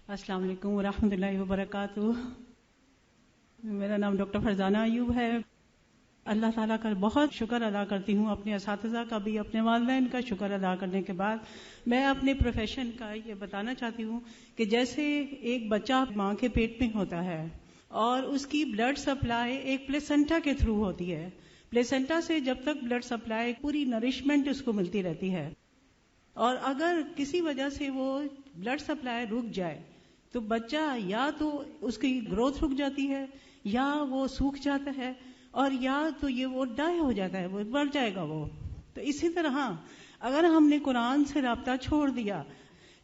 السلام علیکم ورحمۃ اللہ وبرکاتہ. میرا نام ڈاکٹر فرزانہ ایوب ہے. اللہ تعالیٰ کا بہت شکر ادا کرتی ہوں، اپنے اساتذہ کا بھی، اپنے والدین کا شکر ادا کرنے کے بعد میں اپنے پروفیشن کا یہ بتانا چاہتی ہوں کہ جیسے ایک بچہ ماں کے پیٹ میں ہوتا ہے اور اس کی بلڈ سپلائی ایک پلیسنٹا کے تھرو ہوتی ہے. پلیسنٹا سے جب تک بلڈ سپلائی پوری نرشمنٹ اس کو ملتی رہتی ہے، اور اگر کسی وجہ سے وہ بلڈ سپلائی رک جائے تو بچہ یا تو اس کی گروتھ رک جاتی ہے، یا وہ سوکھ جاتا ہے، اور یا تو یہ وہ ڈائی ہو جاتا ہے، وہ مر جائے گا وہ. تو اسی طرح اگر ہم نے قرآن سے رابطہ چھوڑ دیا،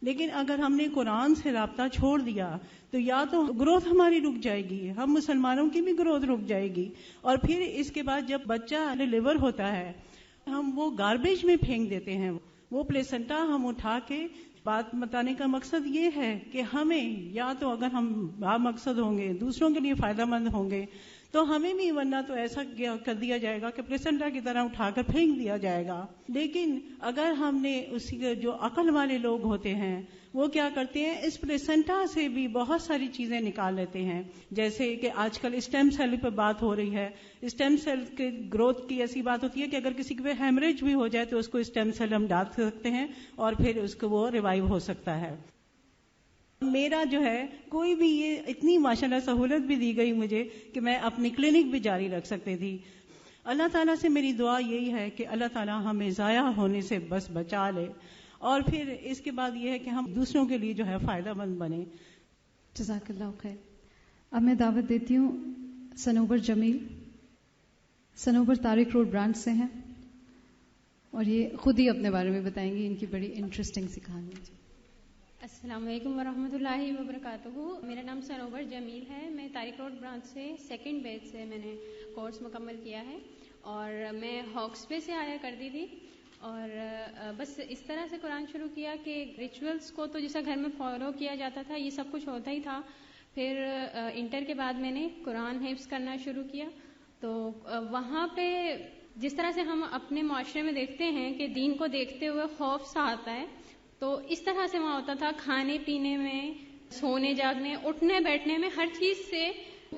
لیکن اگر ہم نے قرآن سے رابطہ چھوڑ دیا تو یا تو گروتھ ہماری رک جائے گی، ہم مسلمانوں کی بھی گروتھ رک جائے گی، اور پھر اس کے بعد جب بچہ ڈیلیور ہوتا ہے ہم وہ گاربیج میں پھینک دیتے ہیں. وہ پلیسنٹا ہم اٹھا کے، بات بتانے کا مقصد یہ ہے کہ ہمیں یا تو اگر ہم با مقصد ہوں گے، دوسروں کے لیے فائدہ مند ہوں گے، تو ہمیں بھی، ورنہ تو ایسا کر دیا جائے گا کہ پلیسنٹا کی طرح اٹھا کر پھینک دیا جائے گا. لیکن اگر ہم نے اسی جو عقل والے لوگ ہوتے ہیں وہ کیا کرتے ہیں، اس پلیسنٹا سے بھی بہت ساری چیزیں نکال لیتے ہیں. جیسے کہ آج کل اسٹیم سیل پہ بات ہو رہی ہے، اسٹیم سیل کے گروتھ کی ایسی بات ہوتی ہے کہ اگر کسی کے ہیمریج بھی ہو جائے تو اس کو اسٹیم سیل ہم ڈال سکتے ہیں اور پھر اس کو وہ ریوائیو ہو سکتا ہے. میرا جو ہے کوئی بھی یہ اتنی ماشاءاللہ سہولت بھی دی گئی مجھے کہ میں اپنی کلینک بھی جاری رکھ سکتی تھی. اللہ تعالیٰ سے میری دعا یہی ہے کہ اللہ تعالیٰ ہمیں ضائع ہونے سے بس بچا لے، اور پھر اس کے بعد یہ ہے کہ ہم دوسروں کے لیے جو ہے فائدہ مند بنیں. جزاک اللہ خیر. اب میں دعوت دیتی ہوں صنوبر جمیل. صنوبر طارق روڈ برانچ سے ہیں اور یہ خود ہی اپنے بارے میں بتائیں گی، ان کی بڑی انٹرسٹنگ سی کہانی ہے. السلام علیکم ورحمۃ اللہ وبرکاتہ. میرا نام صنوبر جمیل ہے. میں طارق روڈ برانچ سے سیکنڈ بیچ سے میں نے کورس مکمل کیا ہے، اور میں ہاکس وے سے آیا کرتی تھی، اور بس اس طرح سے قرآن شروع کیا کہ ریچولس کو تو جیسا گھر میں فالو کیا جاتا تھا یہ سب کچھ ہوتا ہی تھا. پھر انٹر کے بعد میں نے قرآن حفظ کرنا شروع کیا. تو وہاں پہ جس طرح سے ہم اپنے معاشرے میں دیکھتے ہیں کہ دین کو دیکھتے ہوئے خوف سا آتا ہے، تو اس طرح سے وہاں ہوتا تھا. کھانے پینے میں، سونے جاگنے، اٹھنے بیٹھنے میں ہر چیز سے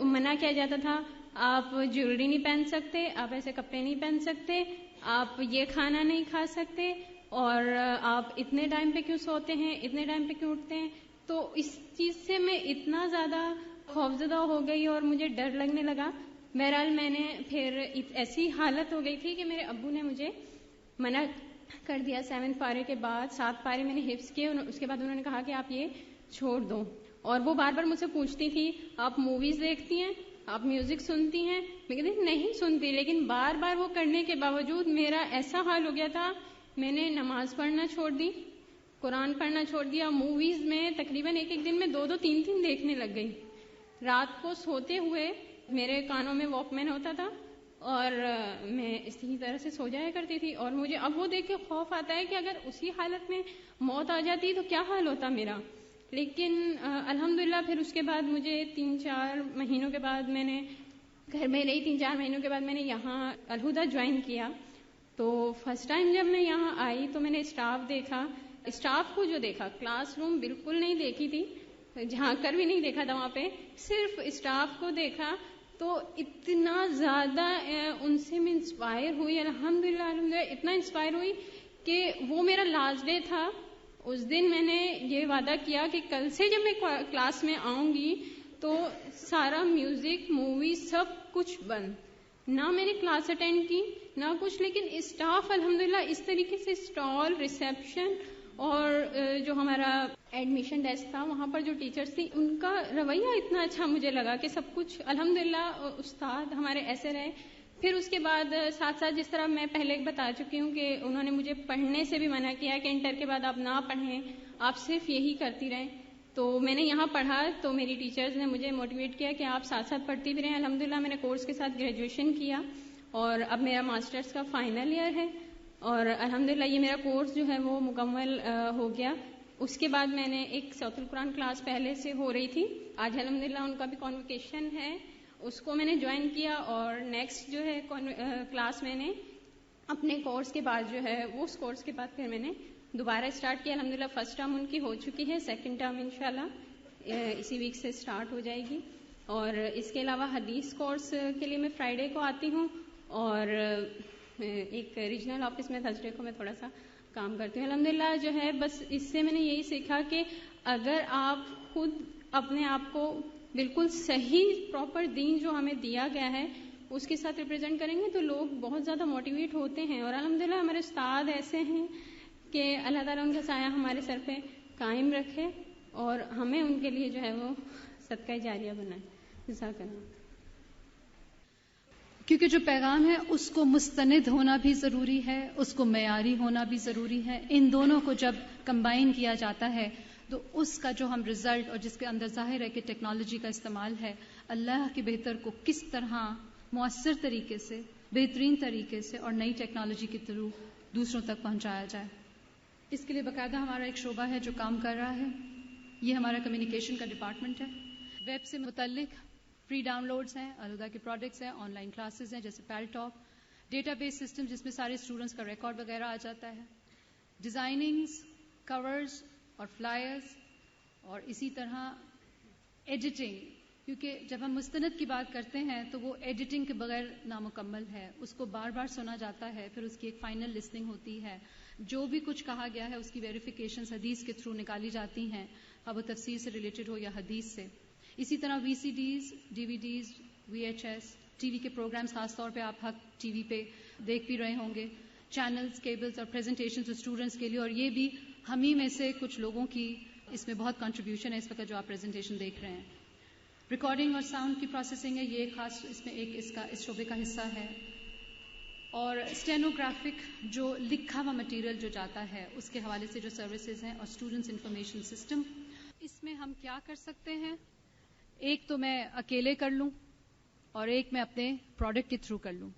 منع کیا جاتا تھا. آپ جیولری نہیں پہن سکتے، آپ ایسے کپڑے نہیں پہن سکتے، آپ یہ کھانا نہیں کھا سکتے، اور آپ اتنے ٹائم پہ کیوں سوتے ہیں، اتنے ٹائم پہ کیوں اٹھتے ہیں. تو اس چیز سے میں اتنا زیادہ خوفزدہ ہو گئی اور مجھے ڈر لگنے لگا. بہرحال میں نے پھر ایسی حالت ہو گئی تھی کہ میرے ابو نے مجھے منع کر دیا. 7 پارے کے بعد 7 پارے میں نے حفظ کیے، اس کے بعد انہوں نے کہا کہ آپ یہ چھوڑ دو. اور وہ بار بار مجھ سے پوچھتی تھی آپ موویز دیکھتی ہیں، آپ میوزک سنتی ہیں؟ میں کہتی نہیں سنتی، لیکن بار بار وہ کرنے کے باوجود میرا ایسا حال ہو گیا تھا، میں نے نماز پڑھنا چھوڑ دی، قرآن پڑھنا چھوڑ دیا. موویز میں تقریباً ایک دن میں 2 3 دیکھنے لگ گئی. رات کو سوتے ہوئے میرے کانوں میں واک مین ہوتا تھا اور میں اسی طرح سے سو جایا کرتی تھی. اور مجھے اب وہ دیکھ کے خوف آتا ہے کہ اگر اسی حالت میں موت آ جاتی تو کیا حال ہوتا میرا. لیکن الحمدللہ پھر اس کے بعد مجھے 3-4 مہینوں کے بعد میں نے گھر میں رہی. 3-4 مہینوں کے بعد میں نے یہاں الہدیٰ جوائن کیا. تو فرسٹ ٹائم جب میں یہاں آئی تو میں نے اسٹاف دیکھا. اسٹاف کو جو دیکھا، کلاس روم بالکل نہیں دیکھی تھی، جہاں کر بھی نہیں دیکھا تھا وہاں پہ، صرف اسٹاف کو دیکھا تو اتنا زیادہ ان سے میں انسپائر ہوئی. الحمدللہ اتنا انسپائر ہوئی کہ وہ میرا لاسٹ ڈے تھا. اس دن میں نے یہ وعدہ کیا کہ کل سے جب میں کلاس میں آؤں گی تو سارا میوزک، مووی سب کچھ بند. نہ میں نے کلاس اٹینڈ کی نہ کچھ. لیکن اسٹاف الحمدللہ اس طریقے سے اسٹال، ریسیپشن اور جو ہمارا ایڈمیشن ڈیسک تھا وہاں پر جو ٹیچرز تھی ان کا رویہ اتنا اچھا مجھے لگا کہ سب کچھ الحمدللہ استاد ہمارے ایسے رہے. پھر اس کے بعد ساتھ ساتھ جس طرح میں پہلے بتا چکی ہوں کہ انہوں نے مجھے پڑھنے سے بھی منع کیا کہ انٹر کے بعد آپ نہ پڑھیں، آپ صرف یہی کرتی رہیں. تو میں نے یہاں پڑھا تو میری ٹیچرز نے مجھے موٹیویٹ کیا کہ آپ ساتھ ساتھ پڑھتی بھی رہیں. الحمدللہ میں نے کورس کے ساتھ گریجویشن کیا اور اب میرا ماسٹرز کا فائنل ایئر ہے، اور الحمدللہ یہ میرا کورس جو ہے وہ مکمل ہو گیا. اس کے بعد میں نے ایک صوت القرآن کلاس پہلے سے ہو رہی تھی، آج الحمدللہ ان کا بھی کانوکیشن ہے، اس کو میں نے جوائن کیا. اور نیکسٹ جو ہے کلاس میں نے اپنے کورس کے بعد جو ہے اس کورس کے بعد پھر میں نے دوبارہ اسٹارٹ کیا. الحمدللہ فرسٹ ٹرم ان کی ہو چکی ہے، سیکنڈ ٹرم انشاءاللہ اسی ویک سے اسٹارٹ ہو جائے گی. اور اس کے علاوہ حدیث کورس کے لیے میں فرائیڈے کو آتی ہوں, اور ایک ریجنل آفس میں تھرسڈے کو میں تھوڑا سا کام کرتی ہوں. الحمدللہ جو ہے بس اس سے میں نے یہی سیکھا کہ اگر آپ خود اپنے آپ کو بالکل صحیح پراپر دین جو ہمیں دیا گیا ہے اس کے ساتھ ریپرزینٹ کریں گے تو لوگ بہت زیادہ موٹیویٹ ہوتے ہیں. اور الحمدللہ ہمارے استاد ایسے ہیں کہ اللہ تعالیٰ ان کا سایہ ہمارے سر پہ قائم رکھے اور ہمیں ان کے لیے جو ہے وہ صدقہ جاریہ بنائے. جزاک اللہ. کیونکہ جو پیغام ہے اس کو مستند ہونا بھی ضروری ہے, اس کو معیاری ہونا بھی ضروری ہے. ان دونوں کو جب کمبائن کیا جاتا ہے تو اس کا جو ہم رزلٹ, اور جس کے اندر ظاہر ہے کہ ٹیکنالوجی کا استعمال ہے, اللہ کے بہتر کو کس طرح مؤثر طریقے سے, بہترین طریقے سے اور نئی ٹیکنالوجی کے تھرو دوسروں تک پہنچایا جائے. اس کے لیے باقاعدہ ہمارا ایک شعبہ ہے جو کام کر رہا ہے. یہ ہمارا کمیونیکیشن کا ڈپارٹمنٹ ہے. ویب سے متعلق فری ڈاؤن لوڈز ہیں, الہدا کے پروڈکٹس ہیں, آن لائن کلاسز ہیں جیسے پیل ٹاک, ڈیٹا بیس سسٹم جس میں سارے اسٹوڈنٹس کا ریکارڈ وغیرہ آ جاتا ہے, ڈیزائننگز, کورز اور فلائرز, اور اسی طرح ایڈیٹنگ, کیونکہ جب ہم مستند کی بات کرتے ہیں تو وہ ایڈیٹنگ کے بغیر نامکمل ہے. اس کو بار بار سنا جاتا ہے, پھر اس کی ایک فائنل لسننگ ہوتی ہے, جو بھی کچھ کہا گیا ہے اس کی ویریفیکیشنز حدیث کے تھرو نکالی جاتی ہیں, اب وہ تفسیر سے ریلیٹڈ ہو یا حدیث سے. اسی طرح V C Ds, D V Ds, V H S, T V کے پروگرامز, خاص طور پہ آپ حق ٹی وی پہ دیکھ بھی رہے ہوں گے, چینلز, کیبلز اور پریزنٹیشنز اسٹوڈنٹس کے لیے. اور یہ بھی ہم ہی میں سے کچھ لوگوں کی اس میں بہت کنٹریبیوشن ہے اس وقت جو آپ پریزنٹیشن دیکھ رہے ہیں. ریکارڈنگ اور ساؤنڈ کی پروسیسنگ ہے, یہ خاص اس میں ایک اس شعبے کا حصہ ہے. اور اسٹینوگرافک جو لکھا ہوا مٹیریل جو جاتا ہے اس کے حوالے سے جو سروسز ہیں, اور اسٹوڈنٹس انفارمیشن سسٹم. اس میں ہم کیا کر سکتے ہیں, ایک تو میں اکیلے کر لوں اور ایک میں اپنے پروڈکٹ کے تھرو کر لوں.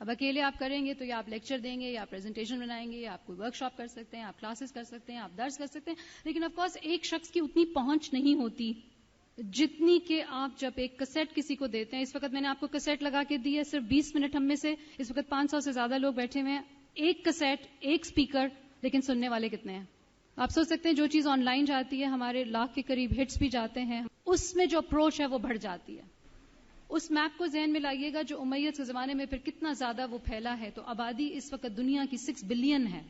اب اکیلے آپ کریں گے تو یا آپ لیکچر دیں گے, یا آپ پریزنٹیشن بنائیں گے, یا آپ کوئی ورک شاپ کر سکتے ہیں, آپ کلاسز کر سکتے ہیں, آپ درس کر سکتے ہیں, لیکن آف کورس ایک شخص کی اتنی پہنچ نہیں ہوتی جتنی کہ آپ جب ایک کسیٹ کسی کو دیتے ہیں. اس وقت میں نے آپ کو کسیٹ لگا کے دی ہے, صرف 20 منٹ ہم میں سے اس وقت 500 سے زیادہ لوگ بیٹھے ہوئے ہیں, ایک کسیٹ, ایک سپیکر, لیکن سننے والے کتنے ہیں؟ آپ سوچ سکتے ہیں جو چیز آن لائن جاتی ہے, ہمارے 1,00,000 کے قریب ہٹس بھی جاتے ہیں, اس میں جو اپروچ ہے وہ بڑھ جاتی ہے. اس میپ کو ذہن میں لائیے گا جو امیت کے زمانے میں پھر کتنا زیادہ وہ پھیلا ہے. تو آبادی اس وقت دنیا کی 6 بلین ہے.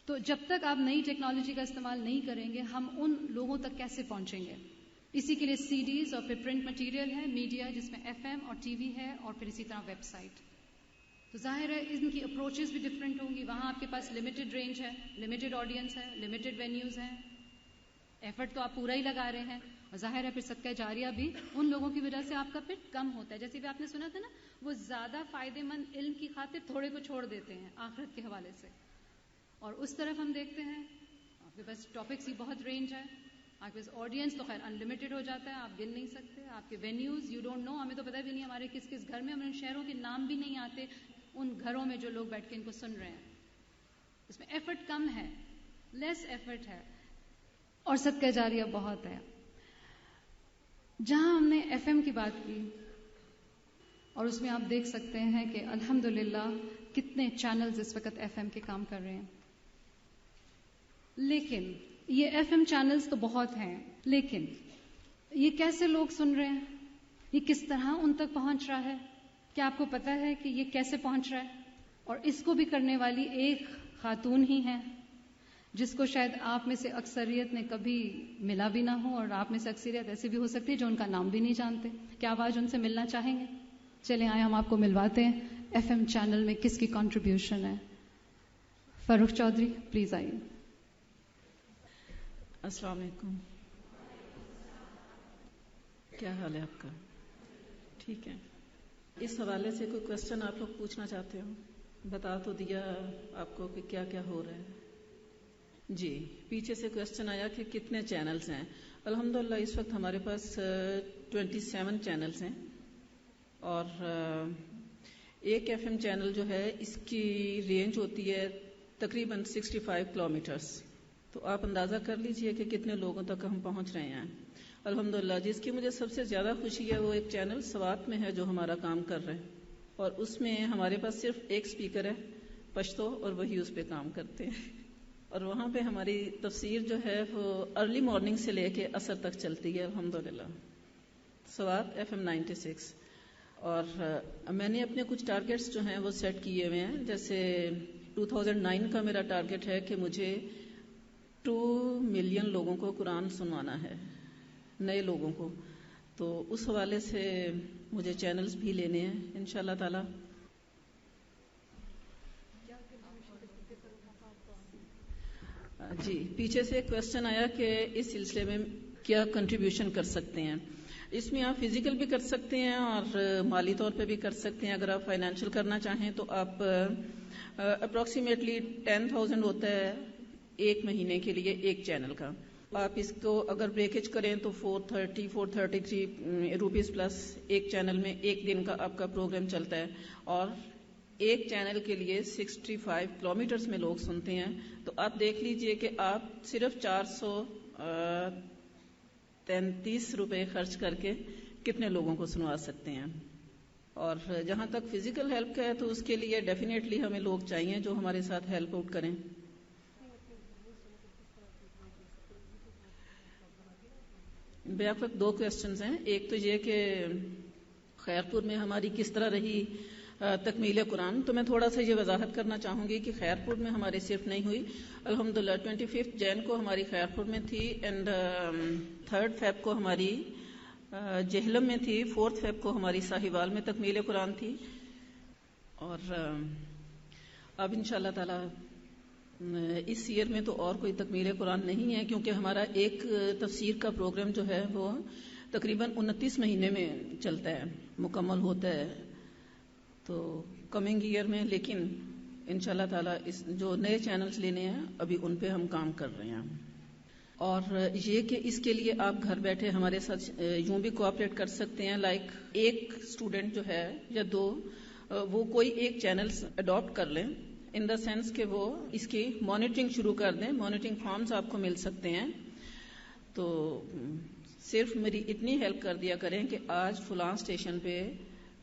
تو جب تک آپ نئی ٹیکنالوجی کا استعمال نہیں کریں گے, ہم ان لوگوں تک کیسے پہنچیں گے؟ اسی کے لیے سی ڈیز اور پھر پرنٹ مٹیریل ہے, میڈیا جس میں ایف ایم اور ٹی وی ہے, اور پھر اسی طرح ویب سائٹ. تو ظاہر ہے ان کی اپروچز بھی ڈفرینٹ ہوں گی. وہاں آپ کے پاس لمیٹڈ رینج ہے, لمیٹڈ آڈینس ہے, لمیٹڈ وینیوز ہیں, ایفرٹ تو آپ پورا ہی لگا رہے ہیں, اور ظاہر ہے پھر صدقہ جاریہ بھی ان لوگوں کی وجہ سے آپ کا پھر کم ہوتا ہے. جیسے بھی آپ نے سنا تھا نا, وہ زیادہ فائدے مند علم کی خاطر تھوڑے کو چھوڑ دیتے ہیں آخرت کے حوالے سے. اور اس طرف ہم دیکھتے ہیں آپ کے پاس ٹاپکس کی بہت رینج ہے, آپ کے پاس آڈینس تو خیر انلمیٹڈ ہو جاتا ہے, آپ گن نہیں سکتے. آپ کے وینیوز یو ڈونٹ نو, ہمیں تو پتہ بھی نہیں ہمارے کس کس گھر میں, ہمیں ان شہروں کے نام بھی نہیں آتے, ان گھروں میں جو لوگ بیٹھ کے ان کو سن رہے ہیں. اس میں ایفرٹ کم ہے, لیس ایفرٹ ہے, اور صدقہ جاریہ بہت ہے. جہاں ہم نے ایف ایم کی بات کی, اور اس میں آپ دیکھ سکتے ہیں کہ الحمدللہ کتنے چینلز اس وقت ایف ایم کے کام کر رہے ہیں. لیکن یہ ایف ایم چینلز تو بہت ہیں, لیکن یہ کیسے لوگ سن رہے ہیں, یہ کس طرح ان تک پہنچ رہا ہے؟ کیا آپ کو پتا ہے کہ یہ کیسے پہنچ رہا ہے؟ اور اس کو بھی کرنے والی ایک خاتون ہی ہے, جس کو شاید آپ میں سے اکثریت نے کبھی ملا بھی نہ ہو, اور آپ میں سے اکثریت ایسے بھی ہو سکتی ہے جو ان کا نام بھی نہیں جانتے. کیا آپ آج ان سے ملنا چاہیں گے؟ چلیں آئے ہم آپ کو ملواتے ہیں ایف ایم چینل میں کس کی کنٹریبیوشن ہے. فاروق چودھری پلیز آئیے. السلام علیکم, کیا حال ہے آپ کا؟ ٹھیک ہے. اس حوالے سے کوئی کوشچن آپ لوگ پوچھنا چاہتے ہو؟ بتا تو دیا آپ کو کہ کیا کیا ہو رہا ہے. جی, پیچھے سے کوشچن آیا کہ کتنے چینلز ہیں. الحمدللہ اس وقت ہمارے پاس 27 چینلز ہیں, اور ایک ایف ایم چینل جو ہے اس کی رینج ہوتی ہے تقریباً 65 کلومیٹرز. تو آپ اندازہ کر لیجئے کہ کتنے لوگوں تک ہم پہنچ رہے ہیں. الحمدللہ جس کی مجھے سب سے زیادہ خوشی ہے وہ ایک چینل سوات میں ہے جو ہمارا کام کر رہے ہیں, اور اس میں ہمارے پاس صرف ایک سپیکر ہے پشتو, اور وہی اس پہ کام کرتے ہیں. اور وہاں پہ ہماری تفسیر جو ہے وہ ارلی مارننگ سے لے کے عصر تک چلتی ہے الحمدللہ. سوات FM 96. اور میں نے اپنے کچھ ٹارگیٹس جو ہیں وہ سیٹ کیے ہوئے ہیں. جیسے 2009 کا میرا ٹارگیٹ ہے کہ مجھے 2 ملین لوگوں کو قرآن سنوانا ہے, نئے لوگوں کو. تو اس حوالے سے مجھے چینلز بھی لینے ہیں انشاءاللہ تعالی. جی, پیچھے سے ایک کوشچن آیا کہ اس سلسلے میں کیا کنٹریبیوشن کر سکتے ہیں. اس میں آپ فزیکل بھی کر سکتے ہیں اور مالی طور پہ بھی کر سکتے ہیں. اگر آپ فائنینشیل کرنا چاہیں تو آپ اپروکسیمیٹلی 10,000 ہوتا ہے ایک مہینے کے لیے ایک چینل کا. آپ اس کو اگر بریکیج کریں تو 433 روپیز پلس ایک چینل میں ایک دن کا آپ کا پروگرام چلتا ہے. اور ایک چینل کے لیے 65 کلومیٹرز میں لوگ سنتے ہیں. تو آپ دیکھ لیجئے کہ آپ صرف 433 روپے خرچ کر کے کتنے لوگوں کو سنوا سکتے ہیں. اور جہاں تک فزیکل ہیلپ کا ہے تو اس کے لیے ڈیفینیٹلی ہمیں لوگ چاہیے جو ہمارے ساتھ ہیلپ آؤٹ کریں. بیک وقت 2 کوسچنز ہیں. ایک تو یہ کہ خیرپور میں ہماری کس طرح رہی تکمیل قرآن. تو میں تھوڑا سا یہ وضاحت کرنا چاہوں گی کہ خیرپور میں ہماری صرف نہیں ہوئی الحمدللہ. 25 جین کو ہماری خیرپور میں تھی اینڈ 3 فیب کو ہماری جہلم میں تھی. 4 فیب کو ہماری ساہیوال میں تکمیل قرآن تھی. اور اب انشاءاللہ تعالی اس ایئر میں تو اور کوئی تکمیل قرآن نہیں ہے کیونکہ ہمارا ایک تفسیر کا پروگرام جو ہے وہ تقریباً 29 مہینے میں چلتا ہے, مکمل ہوتا ہے. تو کمنگ ایئر میں لیکن انشاءاللہ تعالی اس جو نئے چینلز لینے ہیں ابھی ان پہ ہم کام کر رہے ہیں. اور یہ کہ اس کے لیے آپ گھر بیٹھے ہمارے ساتھ یوں بھی کوآپریٹ کر سکتے ہیں. لائک ایک اسٹوڈنٹ جو ہے یا 2 وہ کوئی ایک چینل اڈاپٹ کر لیں ان دا سینس کہ وہ اس کی مانیٹرنگ شروع کر دیں. مانیٹرنگ فارمز آپ کو مل سکتے ہیں. تو صرف میری اتنی ہیلپ کر دیا کریں کہ آج فلاں اسٹیشن پہ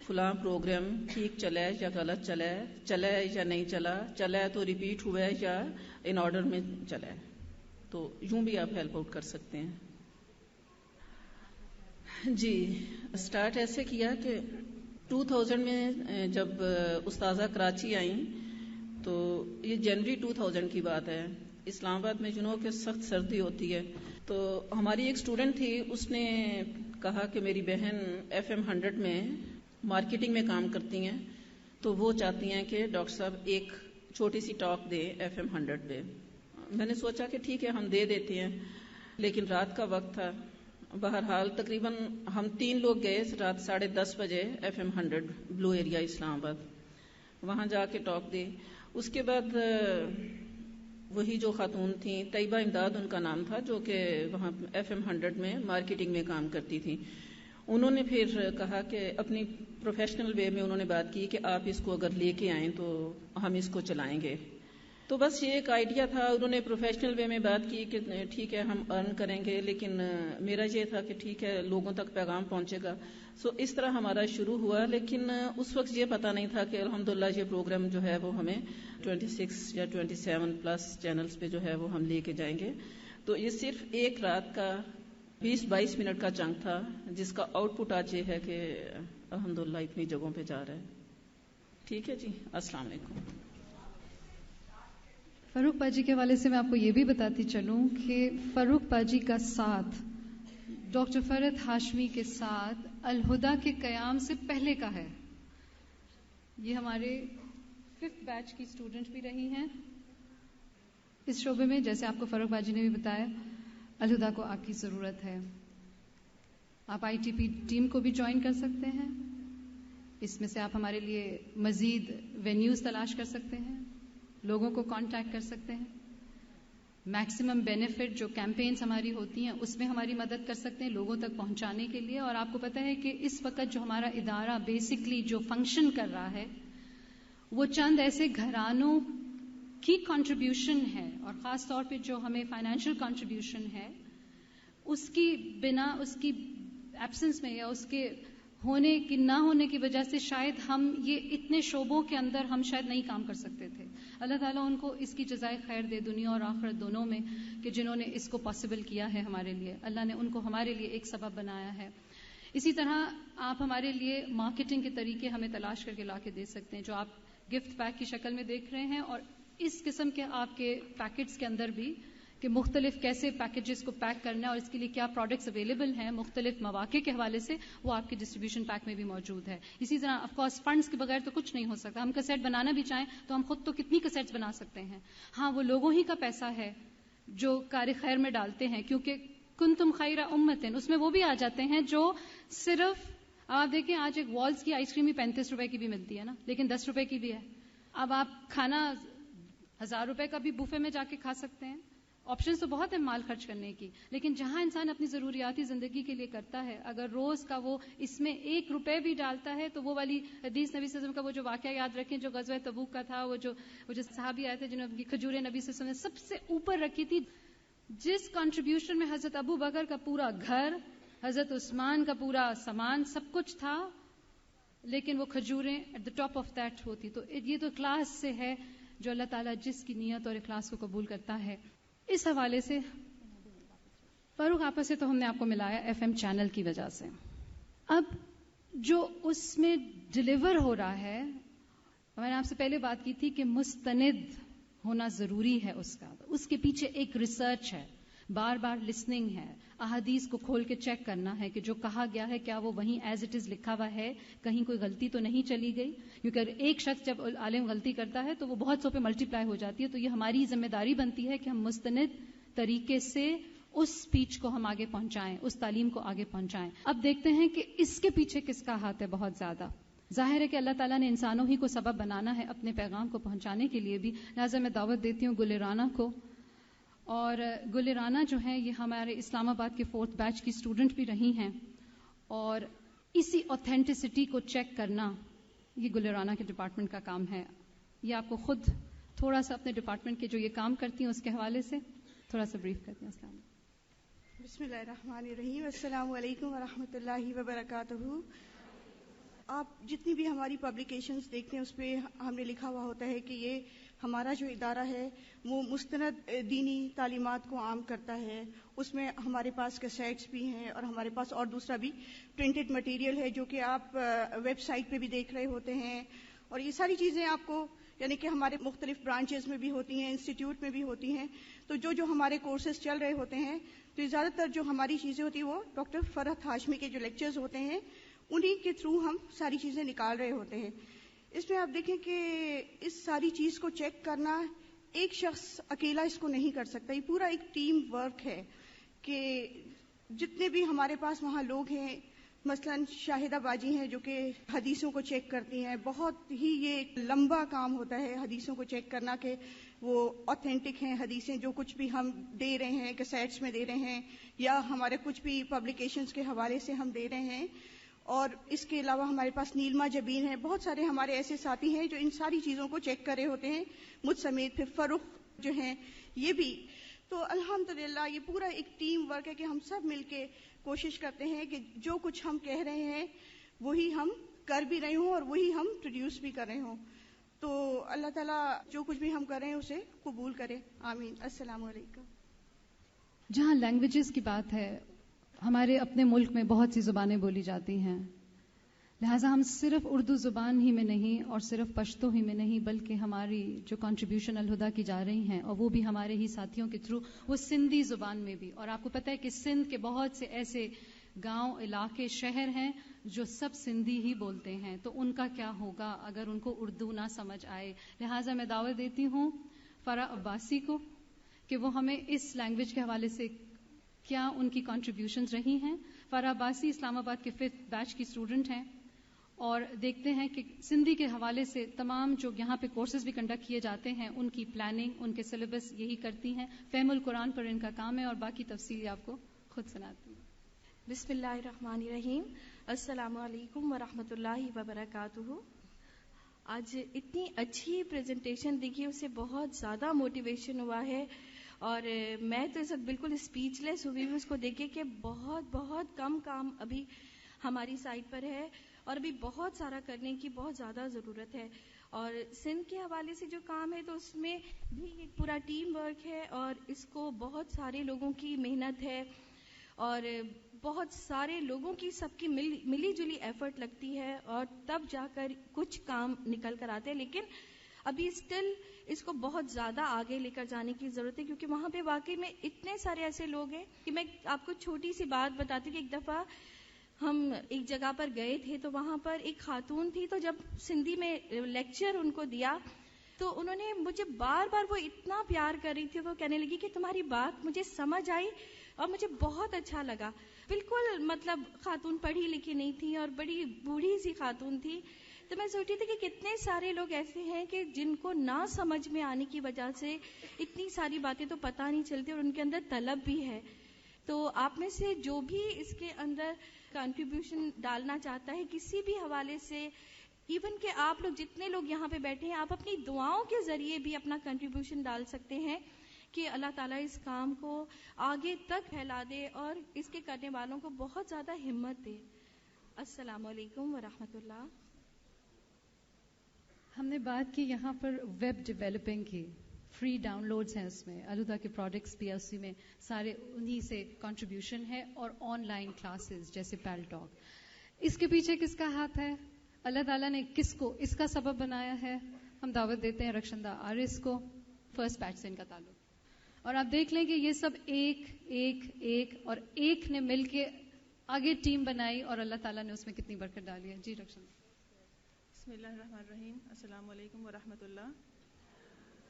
فلاں پروگرام ٹھیک چلا ہے یا غلط چلا ہے, چلا ہے یا نہیں چلا ہے تو ریپیٹ ہوا ہے یا ان آرڈر میں چلا ہے. تو یوں بھی آپ ہیلپ آؤٹ کر سکتے ہیں. جی, سٹارٹ ایسے کیا کہ 2000 میں جب استاذہ کراچی آئیں تو یہ جنوری 2000 کی بات ہے. اسلام آباد میں جنوں کہ سخت سردی ہوتی ہے. تو ہماری ایک اسٹوڈنٹ تھی, اس نے کہا کہ میری بہن FM 100 میں مارکیٹنگ میں کام کرتی ہیں تو وہ چاہتی ہیں کہ ڈاکٹر صاحب ایک چھوٹی سی ٹاک دیں FM 100 پہ. میں نے سوچا کہ ٹھیک ہے ہم دے دیتے ہیں, لیکن رات کا وقت تھا. بہرحال تقریباً ہم 3 لوگ گئے رات 10:30 بجے FM 100 بلو ایریا اسلام آباد, وہاں جا کے ٹاک دی. اس کے بعد وہی جو خاتون تھیں, طیبہ امداد ان کا نام تھا, جو کہ وہاں FM 100 میں مارکیٹنگ میں کام کرتی تھیں. انہوں نے پھر کہا کہ اپنی پروفیشنل وے میں انہوں نے بات کی کہ آپ اس کو اگر لے کے آئیں تو ہم اس کو چلائیں گے. تو بس یہ ایک آئیڈیا تھا. انہوں نے پروفیشنل وے میں بات کی کہ ٹھیک ہے ہم ارن کریں گے, لیکن میرا یہ تھا کہ ٹھیک ہے لوگوں تک پیغام پہنچے گا. سو اس طرح ہمارا شروع ہوا. لیکن اس وقت یہ پتہ نہیں تھا کہ الحمدللہ یہ پروگرام جو ہے وہ ہمیں 26 یا 27 پلس چینلز پہ جو ہے وہ ہم لے کے جائیں گے. تو یہ صرف ایک رات کا 20-22 منٹ کا چنک تھا جس کا آؤٹ پٹ آج یہ ہے کہ الحمدللہ اتنی جگہوں پہ جا رہا ہے. ٹھیک ہے جی, السلام علیکم. فاروق پاجی کے حوالے سے میں آپ کو یہ بھی بتاتی چلوں کہ فاروق پاجی کا ساتھ ڈاکٹر فرحت ہاشمی کے ساتھ الہدا کے قیام سے پہلے کا ہے. یہ ہمارے 5th بیچ کی اسٹوڈنٹ بھی رہی ہیں اس شعبے میں. جیسے آپ کو فاروق پاجی نے بھی بتایا, الہدا کو آپ کی ضرورت ہے. آپ ITP ٹیم کو بھی جوائن کر سکتے ہیں. اس میں سے آپ ہمارے لیے مزید وینیوز تلاش کر سکتے ہیں, لوگوں کو کانٹیکٹ کر سکتے ہیں. میکسیمم بینیفٹ جو کیمپینز ہماری ہوتی ہیں اس میں ہماری مدد کر سکتے ہیں لوگوں تک پہنچانے کے لیے. اور آپ کو پتہ ہے کہ اس وقت جو ہمارا ادارہ بیسکلی جو فنکشن کر رہا ہے وہ چند ایسے گھرانوں کی کنٹریبیوشن ہے, اور خاص طور پہ جو ہمیں فائنینشیل کنٹریبیوشن ہے اس کی بنا, اس کی ایبسنس میں یا اس کے ہونے کی نہ ہونے کی وجہ سے شاید ہم یہ اتنے شعبوں کے اندر ہم شاید نہیں کام کر سکتے تھے. اللہ تعالیٰ ان کو اس کی جزائے خیر دے دنیا اور آخرت دونوں میں کہ جنہوں نے اس کو پاسبل کیا ہے ہمارے لیے. اللہ نے ان کو ہمارے لیے ایک سبب بنایا ہے. اسی طرح آپ ہمارے لیے مارکیٹنگ کے طریقے ہمیں تلاش کر کے لا کے دے سکتے ہیں جو آپ گفٹ پیک کی شکل میں دیکھ رہے ہیں, اور اس قسم کے آپ کے پیکٹس کے اندر بھی کہ مختلف کیسے پیکیجز کو پیک کرنا ہے اور اس کے لیے کیا پروڈکٹس اویلیبل ہیں مختلف مواقع کے حوالے سے, وہ آپ کے ڈسٹریبیوشن پیک میں بھی موجود ہے. اسی طرح آف کورس فنڈز کے بغیر تو کچھ نہیں ہو سکتا. ہم کیسٹ بنانا بھی چاہیں تو ہم خود تو کتنی کیسٹس بنا سکتے ہیں. ہاں وہ لوگوں ہی کا پیسہ ہے جو کار خیر میں ڈالتے ہیں, کیونکہ کنتم خیر امتن اس میں وہ بھی آ جاتے ہیں جو صرف آپ دیکھیں آج ایک والز کی آئس کریم 35 روپے کی بھی ملتی ہے نا, لیکن 10 روپے کی بھی ہے. اب آپ کھانا 1000 روپے کا بھی بوفے میں جا کے کھا سکتے ہیں. آپشنز تو بہت ہیں مال خرچ کرنے کی, لیکن جہاں انسان اپنی ضروریاتی زندگی کے لیے کرتا ہے, اگر روز کا وہ اس میں 1 روپے بھی ڈالتا ہے تو وہ والی حدیث نبی صلی اللہ علیہ وسلم کا وہ جو واقعہ یاد رکھیں جو غزوہ تبوک کا تھا, وہ جو صحابی آئے تھے جنہوں نے کھجوریں نبی صلی اللہ علیہ وسلم نے سب سے اوپر رکھی تھی, جس کنٹریبیوشن میں حضرت ابو بکر کا پورا گھر, حضرت عثمان کا پورا سامان سب کچھ تھا, لیکن وہ کھجوریں at the top of that ہوتی. تو یہ تو اخلاص سے ہے جو اللہ تعالیٰ جس کی نیت اور اخلاص کو قبول کرتا ہے. اس حوالے سے فاروق آپا سے تو ہم نے آپ کو ملایا FM چینل کی وجہ سے. اب جو اس میں ڈلیور ہو رہا ہے, میں نے آپ سے پہلے بات کی تھی کہ مستند ہونا ضروری ہے, اس کے پیچھے ایک ریسرچ ہے, بار بار لسننگ ہے, احادیث کو کھول کے چیک کرنا ہے کہ جو کہا گیا ہے کیا وہ وہیں ایز اٹ از لکھا ہوا ہے, کہیں کوئی غلطی تو نہیں چلی گئی, کیونکہ ایک شخص جب عالم غلطی کرتا ہے تو وہ بہت سو پہ ملٹی پلائی ہو جاتی ہے. تو یہ ہماری ذمہ داری بنتی ہے کہ ہم مستند طریقے سے اس سپیچ کو ہم آگے پہنچائیں, اس تعلیم کو آگے پہنچائیں. اب دیکھتے ہیں کہ اس کے پیچھے کس کا ہاتھ ہے. بہت زیادہ ظاہر ہے کہ اللہ تعالیٰ نے انسانوں ہی کو سبب بنانا ہے اپنے پیغام کو پہنچانے کے لیے بھی. لہٰذا میں دعوت دیتی ہوں گل رانا کو, اور گل رانا جو ہیں یہ ہمارے اسلام آباد کے 4th بیچ کی اسٹوڈنٹ بھی رہی ہیں, اور اسی اوتھینٹسٹی کو چیک کرنا یہ گل رانا کے ڈپارٹمنٹ کا کام ہے. یہ آپ کو خود تھوڑا سا اپنے ڈپارٹمنٹ کے جو یہ کام کرتی ہیں اس کے حوالے سے تھوڑا سا بریف کرتے ہیں. السلام علیکم. بسم اللہ الرحمن الرحیم. السلام علیکم ورحمۃ اللہ وبرکاتہ. آپ جتنی بھی ہماری پبلیکیشنز دیکھتے ہیں اس پہ ہم نے لکھا ہوا ہوتا ہے کہ یہ ہمارا جو ادارہ ہے وہ مستند دینی تعلیمات کو عام کرتا ہے. اس میں ہمارے پاس کیسیٹس بھی ہیں اور ہمارے پاس اور دوسرا بھی پرنٹڈ مٹیریل ہے جو کہ آپ ویب سائٹ پہ بھی دیکھ رہے ہوتے ہیں. اور یہ ساری چیزیں آپ کو یعنی کہ ہمارے مختلف برانچز میں بھی ہوتی ہیں, انسٹیٹیوٹ میں بھی ہوتی ہیں. تو جو ہمارے کورسز چل رہے ہوتے ہیں تو یہ زیادہ تر جو ہماری چیزیں ہوتی ہیں وہ ڈاکٹر فرحت ہاشمی کے جو لیکچرز ہوتے ہیں انہی کے تھرو ہم ساری چیزیں نکال رہے ہوتے ہیں. اس میں آپ دیکھیں کہ اس ساری چیز کو چیک کرنا ایک شخص اکیلا اس کو نہیں کر سکتا. یہ پورا ایک ٹیم ورک ہے کہ جتنے بھی ہمارے پاس وہاں لوگ ہیں, مثلا شاہدہ باجی ہیں جو کہ حدیثوں کو چیک کرتی ہیں. بہت ہی یہ ایک لمبا کام ہوتا ہے حدیثوں کو چیک کرنا کہ وہ اوتھینٹک ہیں حدیثیں جو کچھ بھی ہم دے رہے ہیں کیسیٹس میں دے رہے ہیں یا ہمارے کچھ بھی پبلیکیشنز کے حوالے سے ہم دے رہے ہیں. اور اس کے علاوہ ہمارے پاس نیلما جبین ہے, بہت سارے ہمارے ایسے ساتھی ہیں جو ان ساری چیزوں کو چیک کر رہے ہوتے ہیں مجھ سمیت. پھر فروخ جو ہیں یہ بھی. تو الحمدللہ یہ پورا ایک ٹیم ورک ہے کہ ہم سب مل کے کوشش کرتے ہیں کہ جو کچھ ہم کہہ رہے ہیں وہی ہم کر بھی رہے ہوں اور وہی ہم پروڈیوس بھی کر رہے ہوں. تو اللہ تعالیٰ جو کچھ بھی ہم کر رہے ہیں اسے قبول کرے, آمین. السلام علیکم. جہاں لینگویجز کی بات ہے, ہمارے اپنے ملک میں بہت سی زبانیں بولی جاتی ہیں, لہٰذا ہم صرف اردو زبان ہی میں نہیں اور صرف پشتو ہی میں نہیں بلکہ ہماری جو کنٹریبیوشن الہدا کی جا رہی ہیں اور وہ بھی ہمارے ہی ساتھیوں کے تھرو وہ سندھی زبان میں بھی. اور آپ کو پتہ ہے کہ سندھ کے بہت سے ایسے گاؤں علاقے شہر ہیں جو سب سندھی ہی بولتے ہیں, تو ان کا کیا ہوگا اگر ان کو اردو نہ سمجھ آئے. لہٰذا میں دعوت دیتی ہوں فرح عباسی کو کہ وہ ہمیں اس لینگویج کے حوالے سے کیا ان کی کنٹریبیوشنز رہی ہیں. فرح عباسی اسلام آباد کے 5th بیچ کی اسٹوڈنٹ ہیں, اور دیکھتے ہیں کہ سندھی کے حوالے سے تمام جو یہاں پہ کورسز بھی کنڈکٹ کیے جاتے ہیں ان کی پلاننگ, ان کے سلیبس یہی کرتی ہیں. فہم القرآن پر ان کا کام ہے اور باقی تفصیل آپ کو خود سناتی ہیں. بسم اللہ الرحمن الرحیم. السلام علیکم ورحمۃ اللہ وبرکاتہ. آج اتنی اچھی پریزنٹیشن دیکھی, اس سے بہت زیادہ موٹیویشن ہوا ہے, اور میں تو اس وقت بالکل اسپیچ لیس ہوئی ہوں اس کو دیکھ کے کہ بہت بہت کم کام ابھی ہماری سائٹ پر ہے اور ابھی بہت سارا کرنے کی بہت زیادہ ضرورت ہے. اور سندھ کے حوالے سے جو کام ہے تو اس میں بھی ایک پورا ٹیم ورک ہے اور اس کو بہت سارے لوگوں کی محنت ہے اور بہت سارے لوگوں کی سب کی ملی جلی ایفرٹ لگتی ہے اور تب جا کر کچھ کام نکل کر آتے ہیں. لیکن ابھی اسٹل اس کو بہت زیادہ آگے لے کر جانے کی ضرورت ہے کیونکہ وہاں پہ واقعی میں اتنے سارے ایسے لوگ ہیں کہ میں آپ کو چھوٹی سی بات بتاتی ہوں کہ ایک دفعہ ہم ایک جگہ پر گئے تھے تو وہاں پر ایک خاتون تھی تو جب سندھی میں لیکچر ان کو دیا تو انہوں نے مجھے بار بار وہ اتنا پیار کر رہی تھی وہ کہنے لگی کہ تمہاری بات مجھے سمجھ آئی اور مجھے بہت اچھا لگا. بالکل مطلب خاتون پڑھی لکھی نہیں تھی اور بڑی بوڑھی سی خاتون تھی. تو میں سوچی تھی کہ کتنے سارے لوگ ایسے ہیں کہ جن کو نہ سمجھ میں آنے کی وجہ سے اتنی ساری باتیں تو پتہ نہیں چلتی اور ان کے اندر طلب بھی ہے. تو آپ میں سے جو بھی اس کے اندر کنٹریبیوشن ڈالنا چاہتا ہے کسی بھی حوالے سے، ایون کہ آپ لوگ جتنے لوگ یہاں پہ بیٹھے ہیں آپ اپنی دعاؤں کے ذریعے بھی اپنا کنٹریبیوشن ڈال سکتے ہیں کہ اللہ تعالیٰ اس کام کو آگے تک پھیلا دے اور اس کے کرنے والوں کو بہت زیادہ ہمت دے. السلام علیکم ورحمۃ اللہ. ہم نے بات کی یہاں پر ویب ڈیولپنگ کی، فری ڈاؤن لوڈز ہیں اس میں، الہدا کے پروڈکٹس بھی اسی میں سارے انہی سے کنٹریبیوشن ہے اور آن لائن کلاسز جیسے پیل ٹاک. اس کے پیچھے کس کا ہاتھ ہے؟ اللہ تعالیٰ نے کس کو اس کا سبب بنایا ہے؟ ہم دعوت دیتے ہیں رخشندہ آرس کو، فرسٹ بیچ سے ان کا تعلق. اور آپ دیکھ لیں کہ یہ سب ایک نے مل کے آگے ٹیم بنائی اور اللہ تعالیٰ نے اس میں کتنی برکت ڈالی ہے. جی رخشندہ. بسم اللہ الرحمن الرحیم. السلام علیکم ورحمۃ اللہ.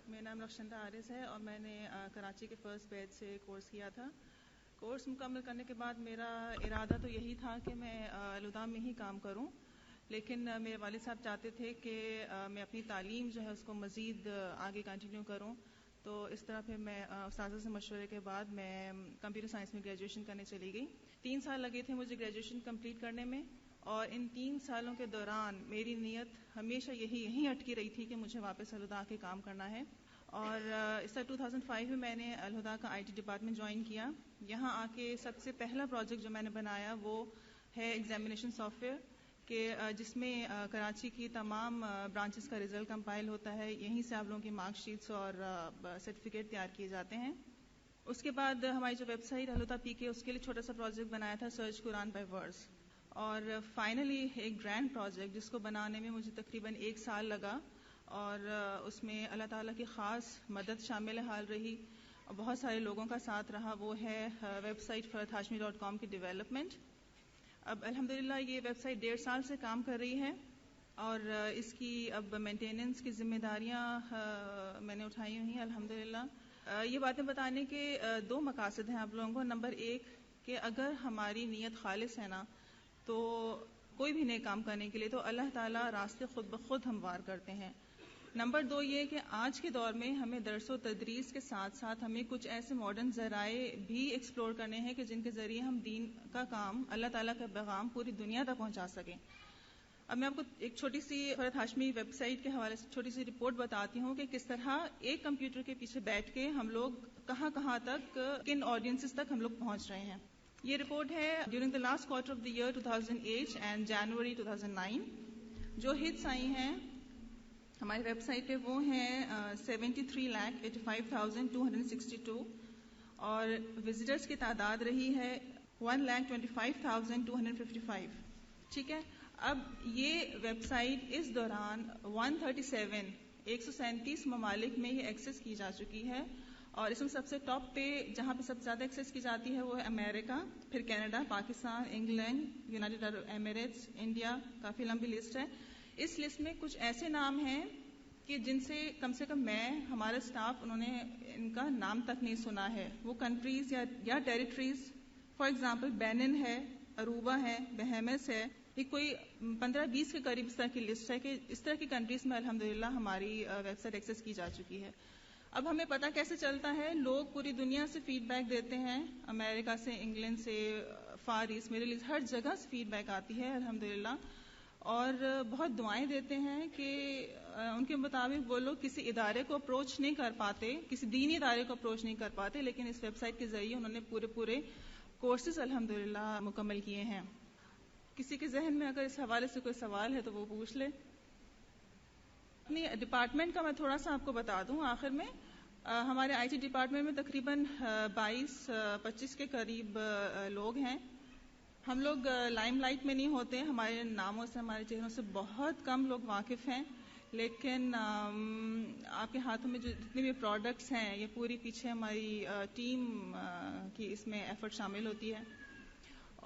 میرا نام رخشندہ آرس ہے اور میں نے کراچی کے فرسٹ بیچ سے کورس کیا تھا. کورس مکمل کرنے کے بعد میرا ارادہ تو یہی تھا کہ میں الہدا میں ہی کام کروں، لیکن میرے والد صاحب چاہتے تھے کہ میں اپنی تعلیم جو ہے اس کو مزید آگے کنٹینیو کروں. تو اس طرح پھر میں استاذہ سے مشورے کے بعد میں کمپیوٹر سائنس میں گریجویشن کرنے چلی گئی. 3 سال لگے تھے مجھے گریجویشن کمپلیٹ کرنے میں، اور ان 3 سالوں کے دوران میری نیت ہمیشہ یہیں اٹکی رہی تھی کہ مجھے واپس الہدا کے کام کرنا ہے. اور اس طرح 2005 میں میں نے الہدا کا IT ڈپارٹمنٹ جوائن کیا. یہاں آ کے سب سے پہلا پروجیکٹ جو میں نے بنایا وہ ہے ایگزامینیشن سافٹ ویئر، کہ جس میں کراچی کی تمام برانچز کا رزلٹ کمپائل ہوتا ہے. یہیں سے آپ لوگوں کی مارک شیٹس اور سرٹیفکیٹ تیار کیے جاتے ہیں. اس کے بعد ہماری جو ویب سائٹ الہدا PK، اس کے لیے چھوٹا سا پروجیکٹ بنایا تھا، سرچ قرآن بائی ورڈز. اور فائنلی ایک گرینڈ پروجیکٹ جس کو بنانے میں مجھے تقریباً 1 سال لگا، اور اس میں اللہ تعالیٰ کی خاص مدد شامل حال رہی اور بہت سارے لوگوں کا ساتھ رہا. وہ ہے ویب سائٹ farhathhashmi.com کی ڈیولپمنٹ. اب الحمدللہ یہ ویب سائٹ 1.5 سال سے کام کر رہی ہے اور اس کی اب مینٹیننس کی ذمہ داریاں میں نے اٹھائی ہوئی ہیں الحمدللہ. یہ باتیں بتانے کے 2 مقاصد ہیں آپ لوگوں کو. نمبر 1 کہ اگر ہماری نیت خالص ہے نا تو کوئی بھی نیک کام کرنے کے لیے تو اللہ تعالیٰ راستے خود بخود ہموار کرتے ہیں. نمبر 2 یہ کہ آج کے دور میں ہمیں درس و تدریس کے ساتھ ساتھ ہمیں کچھ ایسے ماڈرن ذرائع بھی ایکسپلور کرنے ہیں کہ جن کے ذریعے ہم دین کا کام، اللہ تعالیٰ کا پیغام پوری دنیا تک پہنچا سکیں. اب میں آپ کو ایک چھوٹی سی فرحت ہاشمی ویب سائٹ کے حوالے سے چھوٹی سی رپورٹ بتاتی ہوں کہ کس طرح ایک کمپیوٹر کے پیچھے بیٹھ کے ہم لوگ کہاں تک کن آڈینسز تک ہم لوگ پہنچ رہے ہیں. یہ رپورٹ ہے during the last quarter of the year 2008 and January 2009. جو ہٹس آئی ہیں ہماری ویب سائٹ پہ وہ ہیں 73,85,262 اور وزٹرز کی تعداد رہی ہے 1,25,255. ٹھیک ہے. اب یہ ویب سائٹ اس دوران 137 ممالک میں یہ ایکسس کی جا چکی ہے، اور اس میں سب سے ٹاپ پہ جہاں پہ سب سے زیادہ ایکسس کی جاتی ہے وہ ہے امریکہ، پھر کینیڈا، پاکستان، انگلینڈ، یونائٹڈ عرب ایمریٹس، انڈیا. کافی لمبی لسٹ ہے. اس لسٹ میں کچھ ایسے نام ہیں کہ جن سے کم میں ہمارا اسٹاف انہوں نے ان کا نام تک نہیں سنا ہے. وہ کنٹریز یا ٹیریٹریز، فار ایگزامپل بینن ہے، اروبا ہے، بہیمس ہے. یہ کوئی 15-20 کے قریب اس طرح کی لسٹ ہے کہ اس طرح کی کنٹریز میں الحمدللہ ہماری ویب سائٹ ایکسس کی جا چکی ہے. اب ہمیں پتہ کیسے چلتا ہے؟ لوگ پوری دنیا سے فیڈ بیک دیتے ہیں، امریکہ سے، انگلینڈ سے، فار ایسٹ، میڈل ایسٹ، ہر جگہ سے فیڈ بیک آتی ہے الحمدللہ. اور بہت دعائیں دیتے ہیں کہ ان کے مطابق وہ لوگ کسی ادارے کو اپروچ نہیں کر پاتے، کسی دینی ادارے کو اپروچ نہیں کر پاتے، لیکن اس ویب سائٹ کے ذریعے انہوں نے پورے کورسز الحمدللہ مکمل کیے ہیں. کسی کے ذہن میں اگر اس حوالے سے کوئی سوال ہے تو وہ پوچھ لے. اپنی ڈپارٹمنٹ کا میں تھوڑا سا آپ کو بتا دوں آخر میں. ہمارے آئی ٹی ڈپارٹمنٹ میں تقریباً 22-25 کے قریب لوگ ہیں. ہم لوگ لائم لائٹ میں نہیں ہوتے, ہمارے ناموں سے ہمارے چہروں سے بہت کم لوگ واقف ہیں, لیکن آپ کے ہاتھوں میں جو جتنے بھی پروڈکٹس ہیں یہ پوری پیچھے ہماری ٹیم کی اس میں ایفرٹ شامل ہوتی ہے.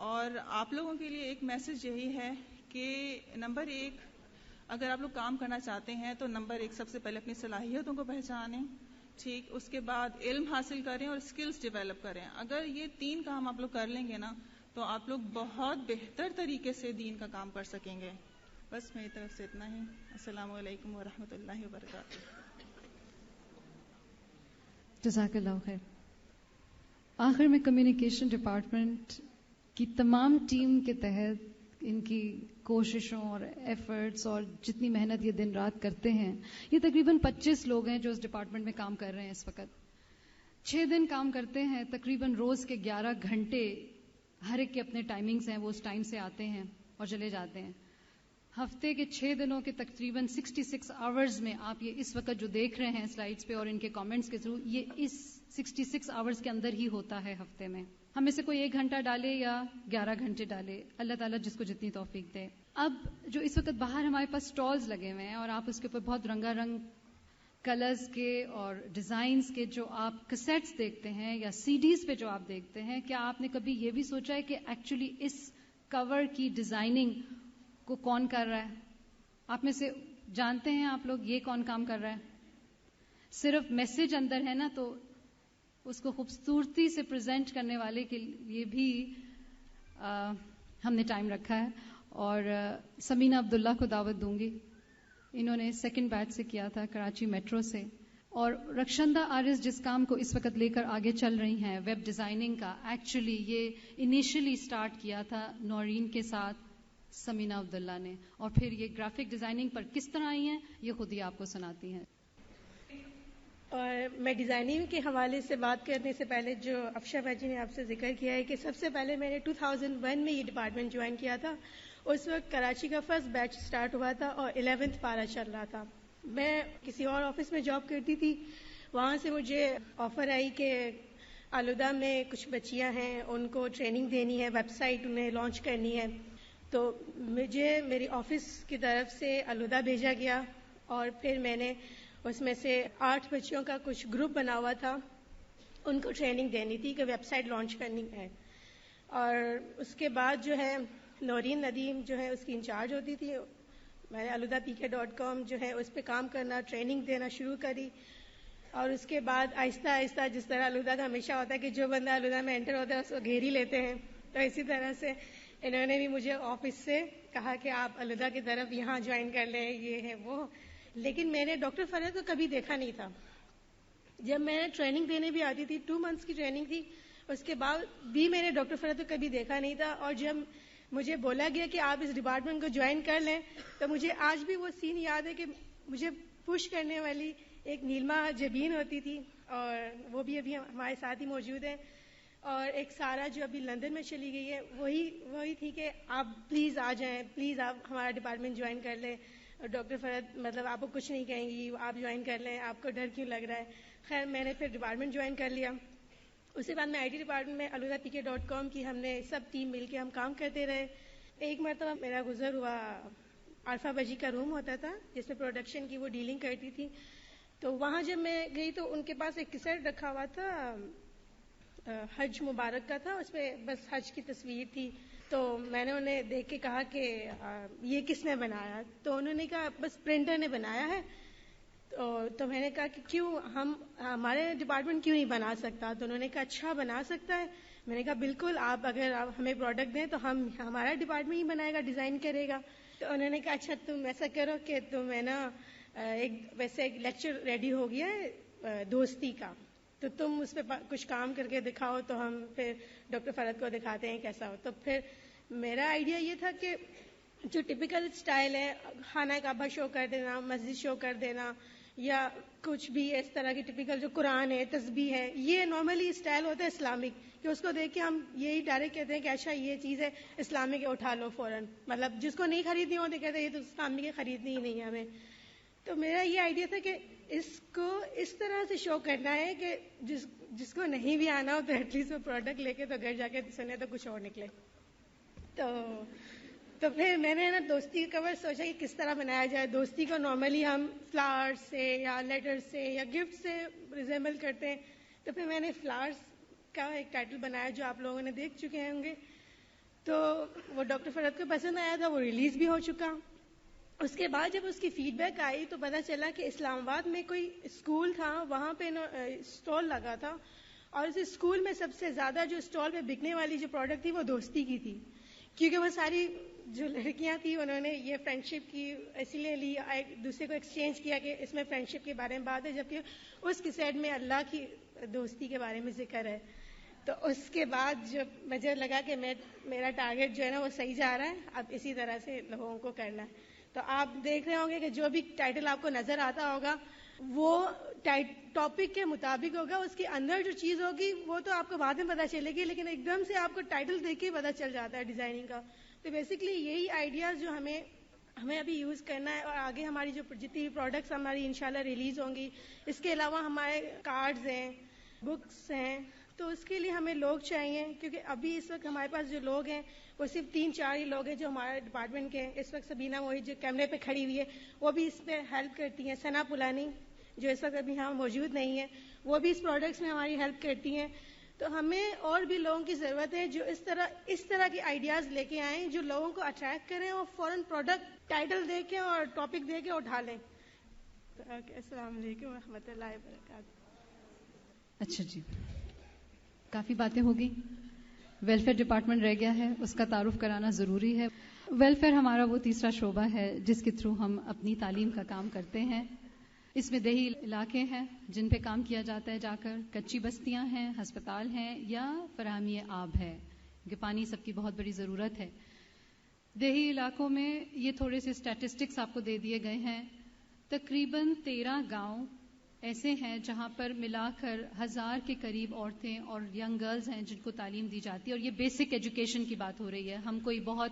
اور آپ لوگوں کے لیے ایک میسج یہی ہے کہ نمبر 1, اگر آپ لوگ کام کرنا چاہتے ہیں تو نمبر 1 سب سے پہلے اپنی صلاحیتوں کو پہچانیں, ٹھیک, اس کے بعد علم حاصل کریں اور اسکلز ڈیولپ کریں. اگر یہ 3 کام آپ لوگ کر لیں گے نا تو آپ لوگ بہت بہتر طریقے سے دین کا کام کر سکیں گے. بس میری طرف سے اتنا ہی. السلام علیکم ورحمۃ اللہ وبرکاتہ. جزاک اللہ خیر. آخر میں کمیونیکیشن ڈپارٹمنٹ کی تمام ٹیم کے تحت ان کی کوششوں اور ایفرٹس اور جتنی محنت یہ دن رات کرتے ہیں, یہ تقریباً 25 لوگ ہیں جو اس ڈپارٹمنٹ میں کام کر رہے ہیں اس وقت. 6 دن کام کرتے ہیں, تقریباً روز کے 11 گھنٹے, ہر ایک کے اپنے ٹائمنگز ہیں, وہ اس ٹائم سے آتے ہیں اور چلے جاتے ہیں. ہفتے کے 6 دنوں کے تقریباً 66 آورز میں آپ یہ اس وقت جو دیکھ رہے ہیں سلائیڈز پہ اور ان کے کامنٹس کے تھرو, یہ اس 66 آورز کے اندر ہی ہوتا ہے ہفتے میں. ہم میں سے کوئی 1 گھنٹہ ڈالے یا 11 گھنٹے ڈالے, اللہ تعالیٰ جس کو جتنی توفیق دے. اب جو اس وقت باہر ہمارے پاس سٹالز لگے ہوئے ہیں اور آپ اس کے اوپر بہت رنگا رنگ کلرز کے اور ڈیزائنز کے جو آپ کیسٹس دیکھتے ہیں یا سی ڈیز پہ جو آپ دیکھتے ہیں, کیا آپ نے کبھی یہ بھی سوچا ہے کہ ایکچولی اس کور کی ڈیزائننگ کو کون کر رہا ہے؟ آپ میں سے جانتے ہیں آپ لوگ یہ کون کام کر رہا ہے؟ صرف میسج اندر ہے نا, تو اس کو خوبصورتی سے پریزنٹ کرنے والے کے لیے بھی ہم نے ٹائم رکھا ہے. اور سمینہ عبداللہ کو دعوت دوں گی, انہوں نے 2nd بیچ سے کیا تھا کراچی میٹرو سے. اور رکشندہ آرز جس کام کو اس وقت لے کر آگے چل رہی ہیں ویب ڈیزائننگ کا, ایکچولی یہ انیشلی سٹارٹ کیا تھا نورین کے ساتھ سمینہ عبداللہ نے, اور پھر یہ گرافک ڈیزائننگ پر کس طرح آئی ہیں یہ خود ہی آپ کو سناتی ہیں. اور میں ڈیزائننگ کے حوالے سے بات کرنے سے پہلے جو افشا بھائی جی نے آپ سے ذکر کیا ہے کہ سب سے پہلے میں نے 2001 میں یہ ڈپارٹمنٹ جوائن کیا تھا. اس وقت کراچی کا فرسٹ بیچ سٹارٹ ہوا تھا اور 11th پارا چل رہا تھا. میں کسی اور آفس میں جاب کرتی تھی, وہاں سے مجھے آفر آئی کہ آلودہ میں کچھ بچیاں ہیں, ان کو ٹریننگ دینی ہے, ویب سائٹ انہیں لانچ کرنی ہے. تو مجھے میری آفس کی طرف سے آلودہ بھیجا گیا اور پھر میں نے اس میں سے 8 بچیوں کا کچھ گروپ بنا ہوا تھا, ان کو ٹریننگ دینی تھی کہ ویب سائٹ لانچ کرنی ہے. اور اس کے بعد جو ہے نورین ندیم جو ہے اس کی انچارج ہوتی تھی. میں نے aludapk.com جو ہے اس پہ کام کرنا, ٹریننگ دینا شروع کری. اور اس کے بعد آہستہ آہستہ جس طرح آلودہ کا ہمیشہ ہوتا ہے کہ جو بندہ آلودہ میں انٹر ہوتا ہے اس کو گھیر ہی لیتے ہیں, تو اسی طرح سے انہوں نے بھی مجھے آفس سے کہا کہ آپ آلودہ کی طرف یہاں جوائن کر لیں, یہ ہے وہ. لیکن میں نے ڈاکٹر فرحت کو کبھی دیکھا نہیں تھا. جب میں ٹریننگ دینے بھی آتی تھی, 2 months کی ٹریننگ تھی, اس کے بعد بھی میں نے ڈاکٹر فرحت کو کبھی دیکھا نہیں تھا. اور جب مجھے بولا گیا کہ آپ اس ڈپارٹمنٹ کو جوائن کر لیں, تو مجھے آج بھی وہ سین یاد ہے کہ مجھے پش کرنے والی ایک نیلما جبین ہوتی تھی, اور وہ بھی ابھی ہمارے ساتھ ہی موجود ہے. اور ایک سارا جو ابھی لندن میں چلی گئی ہے, وہی تھی کہ آپ پلیز آ جائیں, پلیز آپ ہمارا ڈپارٹمنٹ جوائن کر لیں. اور ڈاکٹر فرحت مطلب آپ کو کچھ نہیں کہیں گی, آپ جوائن کر لیں, آپ کو ڈر کیوں لگ رہا ہے. خیر میں نے پھر ڈپارٹمنٹ جوائن کر لیا. اس کے بعد میں آئی ٹی ڈپارٹمنٹ میں aludapk.com کی ہم نے سب ٹیم مل کے ہم کام کرتے رہے. ایک مرتبہ میرا گزر ہوا, عارفہ بجی کا روم ہوتا تھا جس میں پروڈکشن کی وہ ڈیلنگ کرتی تھی. تو وہاں جب میں گئی تو ان کے پاس ایک کیسٹ رکھا ہوا تھا, حج مبارک کا تھا, اس پہ بس حج کی تصویر تھی. تو میں نے انہیں دیکھ کے کہا کہ یہ کس نے بنایا؟ تو انہوں نے کہا بس پرنٹر نے بنایا ہے. تو میں نے کہا کہ کیوں ہمارے ڈپارٹمنٹ کیوں نہیں بنا سکتا؟ تو انہوں نے کہا اچھا بنا سکتا ہے. میں نے کہا بالکل, آپ اگر ہمیں پروڈکٹ دیں تو ہمارا ڈپارٹمنٹ ہی بنائے گا, ڈیزائن کرے گا. تو انہوں نے کہا اچھا تم ایسا کرو کہ تم ہے نا ویسے ایک لیکچر ریڈی ہو گیا ہے دوستی کا, تو تم اس پہ کچھ کام کر کے دکھاؤ, تو ہم پھر ڈاکٹر فرحت کو دکھاتے ہیں کیسا ہو. تو پھر میرا آئیڈیا یہ تھا کہ جو ٹپیکل سٹائل ہے, خانہ کعبہ شو کر دینا, مسجد شو کر دینا, یا کچھ بھی اس طرح کی ٹپیکل جو قرآن ہے, تسبیح ہے, یہ نارملی سٹائل ہوتا ہے اسلامک, کہ اس کو دیکھ کے ہم یہی ڈائریکٹ کہتے ہیں کہ اچھا یہ چیز ہے اسلامک ہے، اٹھا لو فوراً. مطلب جس کو نہیں خریدنی ہوتی کہتے ہیں یہ تو اسلامک ہے، خریدنی ہی نہیں ہے ہمیں. تو میرا یہ آئیڈیا تھا کہ اس کو اس طرح سے شو کرنا ہے کہ جس کو نہیں بھی آنا ہو تو ایٹ لیسٹ وہ پروڈکٹ لے کے تو گھر جا کے سنے تو کچھ اور نکلے. تو پھر میں نے نا دوستی کا کور سوچا کہ کس طرح بنایا جائے. دوستی کو نارملی ہم فلاور سے یا لیٹر سے یا گفٹ سے ریزیمبل کرتے ہیں. تو پھر میں نے فلاورس کا ایک ٹائٹل بنایا جو آپ لوگوں نے دیکھ چکے ہوں گے. تو وہ ڈاکٹر فرحت کو پسند آیا تھا، وہ ریلیز بھی ہو چکا. اس کے بعد جب اس کی فیڈ بیک آئی تو پتہ چلا کہ اسلام آباد میں کوئی اسکول تھا، وہاں پہ اسٹال لگا تھا، اور اس اسکول میں سب سے زیادہ جو اسٹال پہ بکنے والی جو پروڈکٹ تھی وہ دوستی کی تھی. کیونکہ وہ ساری جو لڑکیاں تھیں انہوں نے یہ فرینڈشپ کی اسی لیے لی، ایک دوسرے کو ایکسچینج کیا کہ اس میں فرینڈشپ کے بارے میں بات ہے، جبکہ اس کی سائڈ میں اللہ کی دوستی کے بارے میں ذکر ہے. تو اس کے بعد جب مجھے لگا کہ میرا ٹارگیٹ جو ہے نا وہ صحیح جا رہا ہے، اب اسی طرح سے لوگوں کو کرنا ہے. تو آپ دیکھ رہے ہوں گے کہ جو بھی ٹائٹل آپ کو نظر آتا ہوگا وہ ٹاپک کے مطابق ہوگا. اس کے اندر جو چیز ہوگی وہ تو آپ کو بعد میں پتہ چلے گی، لیکن ایک دم سے آپ کو ٹائٹل دیکھ کے پتہ چل جاتا ہے ڈیزائننگ کا. تو بیسکلی یہی آئیڈیاز جو ہمیں ابھی یوز کرنا ہے، اور آگے ہماری جو جتنی بھی پروڈکٹس ہماری انشاءاللہ ریلیز ہوں گی. اس کے علاوہ ہمارے کارڈز ہیں، بکس ہیں. تو اس کے لیے ہمیں لوگ چاہیے، کیونکہ ابھی اس وقت ہمارے پاس جو لوگ ہیں وہ صرف 3-4 ہی لوگ ہیں جو ہمارے ڈپارٹمنٹ کے ہیں. اس وقت سبینہ وہی جو کیمرے پہ کھڑی ہوئی ہے وہ بھی اس پہ ہیلپ کرتی ہیں. ثنا پلانی جو اس وقت ابھی یہاں موجود نہیں ہے وہ بھی اس پروڈکٹس میں ہماری ہیلپ کرتی ہیں. تو ہمیں اور بھی لوگوں کی ضرورت ہے جو اس طرح کے آئیڈیاز لے کے آئیں جو لوگوں کو اٹریکٹ کریں اور فوراً پروڈکٹ ٹائٹل دے کے اور ٹاپک دے کے اٹھا لیں. السلام علیکم ورحمۃ اللہ وبرکاتہ. اچھا جی، کافی باتیں ہو گئی. ویلفیئر ڈپارٹمنٹ رہ گیا ہے، اس کا تعارف کرانا ضروری ہے. ویلفیئر ہمارا وہ تیسرا شعبہ ہے جس کے تھرو ہم اپنی تعلیم کا کام کرتے ہیں. اس میں دیہی علاقے ہیں جن پہ کام کیا جاتا ہے جا کر، کچی بستیاں ہیں، ہسپتال ہیں یا فراہمی آب ہے، کہ پانی سب کی بہت بڑی ضرورت ہے. دیہی علاقوں میں یہ تھوڑے سے اسٹیٹسٹکس آپ کو دے دیے گئے ہیں. تقریباً 13 گاؤں ایسے ہیں جہاں پر ملا کر 1000 کے قریب عورتیں اور ینگ گرلز ہیں جن کو تعلیم دی جاتی ہے. اور یہ بیسک ایجوکیشن کی بات ہو رہی ہے، ہم کوئی بہت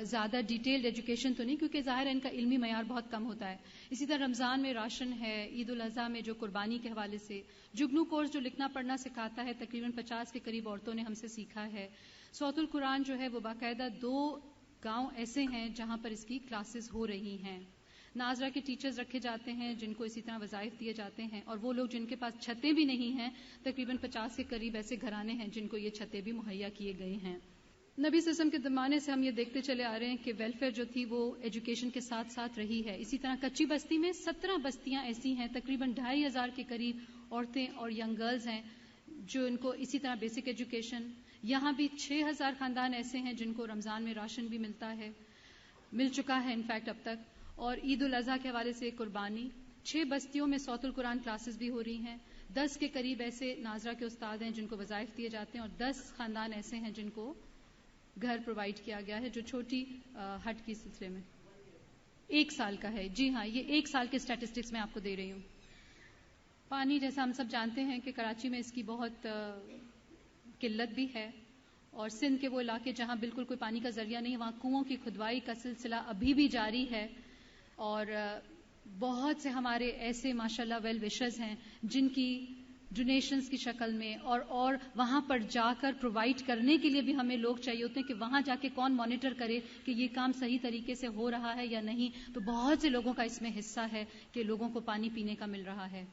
زیادہ ڈیٹیلڈ ایجوکیشن تو نہیں، کیونکہ ظاہر ہے ان کا علمی معیار بہت کم ہوتا ہے. اسی طرح رمضان میں راشن ہے، عید الاضحیٰ میں جو قربانی کے حوالے سے جگنو کورس جو لکھنا پڑھنا سکھاتا ہے تقریباً 50 کے قریب عورتوں نے ہم سے سیکھا ہے. صوت القرآن جو ہے وہ باقاعدہ 2 گاؤں ایسے ہیں جہاں پر اس کی کلاسز ہو رہی ہیں. ناظرہ کے ٹیچرز رکھے جاتے ہیں جن کو اسی طرح وظائف دیے جاتے ہیں. اور وہ لوگ جن کے پاس چھتیں بھی نہیں ہیں، تقریباً 50 کے قریب ایسے گھرانے ہیں جن کو یہ چھتیں بھی مہیا کیے گئے ہیں. نبی صلی اللہ علیہ وسلم کے زمانے سے ہم یہ دیکھتے چلے آ رہے ہیں کہ ویلفیئر جو تھی وہ ایجوکیشن کے ساتھ ساتھ رہی ہے. اسی طرح کچی بستی میں 17 بستیاں ایسی ہیں، تقریباً 2500 کے قریب عورتیں اور ینگ گرلز ہیں جو ان کو اسی طرح بیسک ایجوکیشن. یہاں بھی 6000 خاندان ایسے ہیں جن کو رمضان میں راشن بھی مل چکا ہے انفیکٹ اب تک. اور عید الاضحیٰ کے حوالے سے قربانی. 6 بستیوں میں صوت القرآن کلاسز بھی ہو رہی ہیں. 10 کے قریب ایسے ناظرہ کے استاد ہیں جن کو وظائف دیے جاتے ہیں، اور 10 خاندان ایسے ہیں جن کو گھر پرووائڈ کیا گیا ہے جو چھوٹی ہٹ کی سلسلے میں 1 سال کا ہے. جی ہاں، یہ 1 سال کے اسٹیٹسٹکس میں آپ کو دے رہی ہوں. پانی جیسا ہم سب جانتے ہیں کہ کراچی میں اس کی بہت قلت بھی ہے، اور سندھ کے وہ علاقے جہاں بالکل کوئی پانی کا ذریعہ نہیں، وہاں کنووں کی کھدوائی کا سلسلہ ابھی بھی جاری ہے. اور بہت سے ہمارے ایسے ماشاءاللہ ویل وشرز ہیں جن کی ڈونیشنز کی شکل میں اور وہاں پر جا کر پرووائڈ کرنے کے لیے بھی ہمیں لوگ چاہیے ہوتے ہیں کہ وہاں جا کے کون مانیٹر کرے کہ یہ کام صحیح طریقے سے ہو رہا ہے یا نہیں. تو بہت سے لوگوں کا اس میں حصہ ہے کہ لوگوں کو پانی پینے کا مل رہا ہے.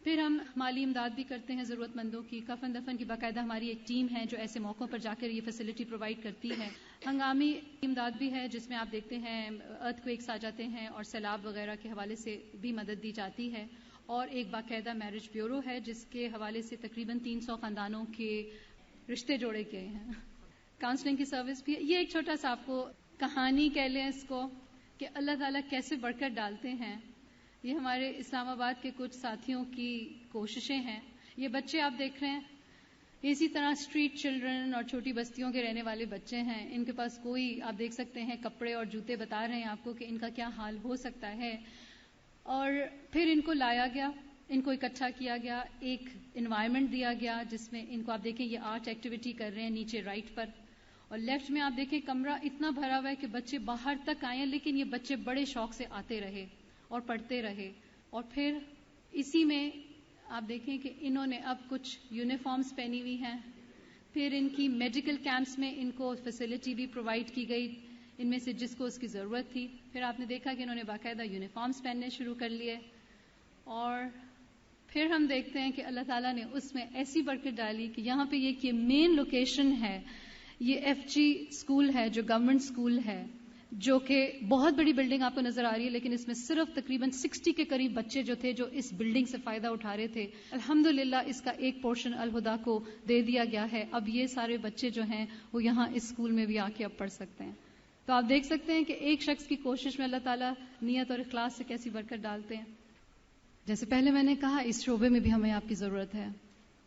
پھر ہم مالی امداد بھی کرتے ہیں ضرورت مندوں کی. کفن دفن کی باقاعدہ ہماری ایک ٹیم ہے جو ایسے موقعوں پر جا کر یہ فیسلٹی پرووائڈ کرتی ہے. ہنگامی امداد بھی ہے جس میں آپ دیکھتے ہیں ارتھ کویکس آ جاتے ہیں اور سیلاب وغیرہ کے حوالے سے بھی مدد دی جاتی ہے. اور ایک باقاعدہ میرج بیورو ہے جس کے حوالے سے تقریباً 300 خاندانوں کے رشتے جوڑے گئے ہیں. کاؤنسلنگ کی سروس بھی ہے. یہ ایک چھوٹا سا آپ کو کہانی کہہ لیں اس کو کہ اللہ تعالیٰ کیسے برکت ڈالتے ہیں. یہ ہمارے اسلام آباد کے کچھ ساتھیوں کی کوششیں ہیں. یہ بچے آپ دیکھ رہے ہیں، اسی طرح اسٹریٹ چلڈرن اور چھوٹی بستیوں کے رہنے والے بچے ہیں. ان کے پاس کوئی آپ دیکھ سکتے ہیں کپڑے اور جوتے بتا رہے ہیں آپ کو کہ ان کا کیا حال ہو سکتا ہے. اور پھر ان کو لایا گیا ان کو اکٹھا کیا گیا, ایک انوائرمنٹ دیا گیا جس میں ان کو آپ دیکھیں یہ آرٹ ایکٹیویٹی کر رہے ہیں نیچے رائٹ پر, اور لیفٹ میں آپ دیکھیں کمرہ اتنا بھرا ہوا ہے کہ بچے باہر تک آئے ہیں, لیکن یہ بچے بڑے شوق سے آتے رہے اور پڑھتے رہے. اور پھر اسی میں آپ دیکھیں کہ انہوں نے اب کچھ یونیفارمز پہنی ہوئی ہیں, پھر ان کی میڈیکل کیمپس میں ان کو فیسلٹی بھی پرووائڈ کی گئی ان میں سے جس کو اس کی ضرورت تھی. پھر آپ نے دیکھا کہ انہوں نے باقاعدہ یونیفارمز پہننے شروع کر لیے, اور پھر ہم دیکھتے ہیں کہ اللہ تعالیٰ نے اس میں ایسی برکت ڈالی کہ یہاں پہ یہ مین لوکیشن ہے, یہ ایف جی اسکول ہے جو گورنمنٹ اسکول ہے, جو کہ بہت بڑی بلڈنگ آپ کو نظر آ رہی ہے, لیکن اس میں صرف تقریباً 60 کے قریب بچے جو تھے جو اس بلڈنگ سے فائدہ اٹھا رہے تھے. الحمدللہ اس کا ایک پورشن الہدا کو دے دیا گیا ہے. اب یہ سارے بچے جو ہیں وہ یہاں اس اسکول میں بھی آ کے اب پڑھ سکتے ہیں. تو آپ دیکھ سکتے ہیں کہ ایک شخص کی کوشش میں اللہ تعالیٰ نیت اور اخلاص سے کیسی برکت ڈالتے ہیں. جیسے پہلے میں نے کہا اس شعبے میں بھی ہمیں آپ کی ضرورت ہے.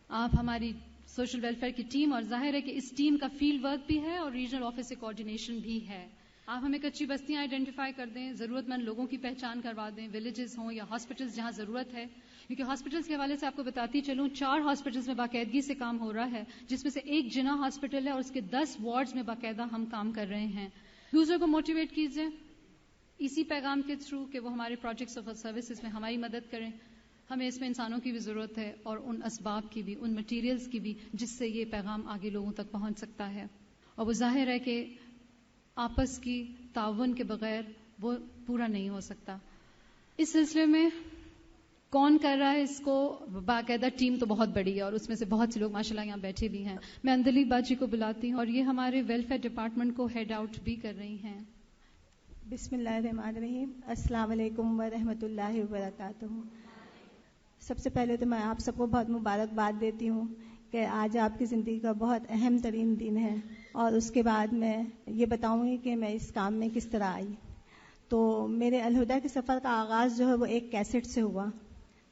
آپ ہماری سوشل ویلفیئر کی ٹیم, اور ظاہر ہے کہ اس ٹیم کا فیلڈ ورک بھی ہے اور ریجنل آفس سے کوآرڈینیشن بھی ہے. آپ ہمیں کچی بستیاں آئیڈینٹیفائی کر دیں, ضرورت مند لوگوں کی پہچان کروا دیں, ولیجز ہوں یا ہاسپٹلز جہاں ضرورت ہے, کیونکہ ہاسپٹلز کے حوالے سے آپ کو بتاتی چلوں 4 ہاسپٹلز میں باقاعدگی سے کام ہو رہا ہے, جس میں سے ایک جنا ہاسپٹل ہے اور اس کے 10 وارڈز میں باقاعدہ ہم کام کر رہے ہیں. دوسروں کو موٹیویٹ کیجئے اسی پیغام کے تھرو کہ وہ ہمارے پروجیکٹس آف سروسز میں ہماری مدد کریں. ہمیں اس میں انسانوں کی بھی ضرورت ہے اور ان اسباب کی بھی, ان مٹیریلز کی بھی جس سے یہ پیغام آگے لوگوں تک پہنچ سکتا ہے. اور وہ ظاہر ہے کہ آپس کی تعاون کے بغیر وہ پورا نہیں ہو سکتا. اس سلسلے میں کون کر رہا ہے اس کو, باقاعدہ ٹیم تو بہت بڑی ہے اور اس میں سے بہت سے لوگ ماشاءاللہ یہاں بیٹھے بھی ہیں. میں اندلیب باجی کو بلاتی ہوں اور یہ ہمارے ویلفیئر ڈپارٹمنٹ کو ہیڈ آؤٹ بھی کر رہی ہیں. بسم اللہ الرحمن الرحیم. السلام علیکم ورحمۃ اللہ وبرکاتہ. سب سے پہلے تو میں آپ سب کو بہت مبارکباد دیتی ہوں کہ آج آپ کی زندگی کا بہت اہم ترین دن ہے, اور اس کے بعد میں یہ بتاؤں گی کہ میں اس کام میں کس طرح آئی. تو میرے الہدا کے سفر کا آغاز جو ہے وہ ایک کیسٹ سے ہوا.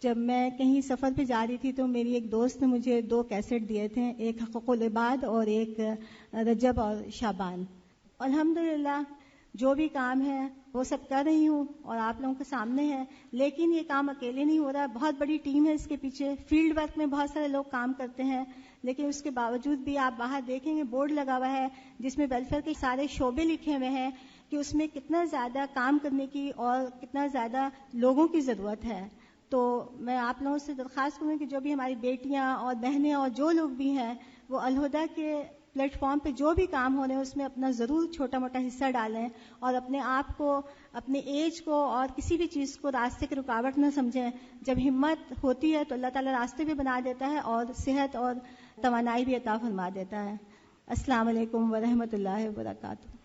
جب میں کہیں سفر پہ جا رہی تھی تو میری ایک دوست نے مجھے 2 کیسٹ دیے تھے, ایک حقوق العباد اور ایک رجب اور شعبان. الحمدللہ جو بھی کام ہے وہ سب کر رہی ہوں اور آپ لوگوں کے سامنے ہے, لیکن یہ کام اکیلے نہیں ہو رہا, بہت بڑی ٹیم ہے اس کے پیچھے. فیلڈ ورک میں بہت سارے لوگ کام کرتے ہیں, لیکن اس کے باوجود بھی آپ باہر دیکھیں گے بورڈ لگا ہوا ہے جس میں ویلفیئر کے سارے شعبے لکھے ہوئے ہیں کہ اس میں کتنا زیادہ کام کرنے کی اور کتنا زیادہ لوگوں کی ضرورت ہے. تو میں آپ لوگوں سے درخواست کروں کہ جو بھی ہماری بیٹیاں اور بہنیں اور جو لوگ بھی ہیں وہ الہدا کے پلیٹ فارم پہ جو بھی کام ہو رہے ہیں اس میں اپنا ضرور چھوٹا موٹا حصہ ڈالیں, اور اپنے آپ کو, اپنے ایج کو اور کسی بھی چیز کو راستے کی رکاوٹ نہ سمجھیں. جب ہمت ہوتی ہے تو اللہ تعالیٰ راستے بھی بنا دیتا ہے اور صحت اور توانائی بھی عطا فرما دیتا ہے. السلام علیکم ورحمۃ اللہ وبرکاتہ.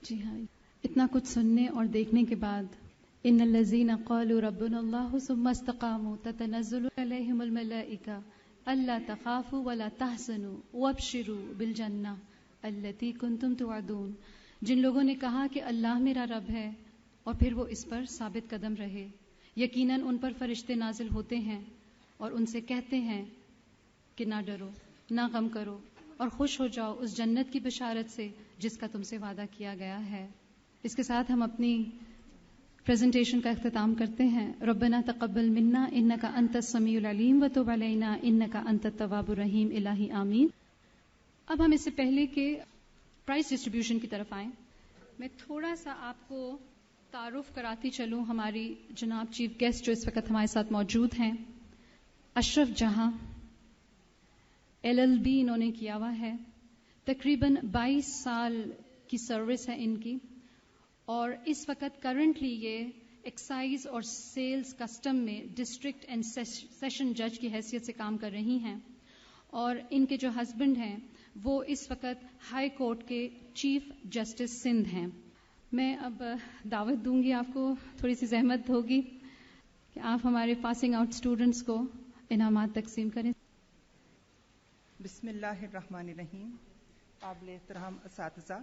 جی ہاں, اتنا کچھ سننے اور دیکھنے کے بعد ان الذین قالوا ربنا اللہ ثم استقاموا تتنزل علیہم الملائکہ اللہ تخافوا ولا تحزنوا وابشروا بالجنہ التی کنتم توعدون. جن لوگوں نے کہا کہ اللہ میرا رب ہے اور پھر وہ اس پر ثابت قدم رہے, یقیناً ان پر فرشتے نازل ہوتے ہیں اور ان سے کہتے ہیں کہ نہ ڈرو, نہ غم کرو اور خوش ہو جاؤ اس جنت کی بشارت سے جس کا تم سے وعدہ کیا گیا ہے. اس کے ساتھ ہم اپنی پریزنٹیشن کا اختتام کرتے ہیں. ربنا تقبل منا انک انت السمیع العلیم وتب علینا انک انت التواب الرحیم. الہی آمین. اب ہم اس سے پہلے کہ پرائز ڈسٹریبیوشن کی طرف آئیں, میں تھوڑا سا آپ کو تعارف کراتی چلوں. ہماری جناب چیف گیسٹ جو اس وقت ہمارے ساتھ موجود ہیں, اشرف جہاں LLB انہوں نے کیا ہوا ہے, تقریباً 22 سال کی سروس ہے ان کی, اور اس وقت کرنٹلی یہ ایکسائز اور سیلز کسٹم میں ڈسٹرکٹ اینڈ سیشن جج کی حیثیت سے کام کر رہی ہیں, اور ان کے جو ہسبینڈ ہیں وہ اس وقت ہائی کورٹ کے چیف جسٹس سندھ ہیں. میں اب دعوت دوں گی, آپ کو تھوڑی سی زحمت ہوگی کہ آپ ہمارے پاسنگ آؤٹ اسٹوڈنٹس کو انعامات تقسیم کریں. بسم اللہ الرحمن الرحیم. قابل احترام اساتذہ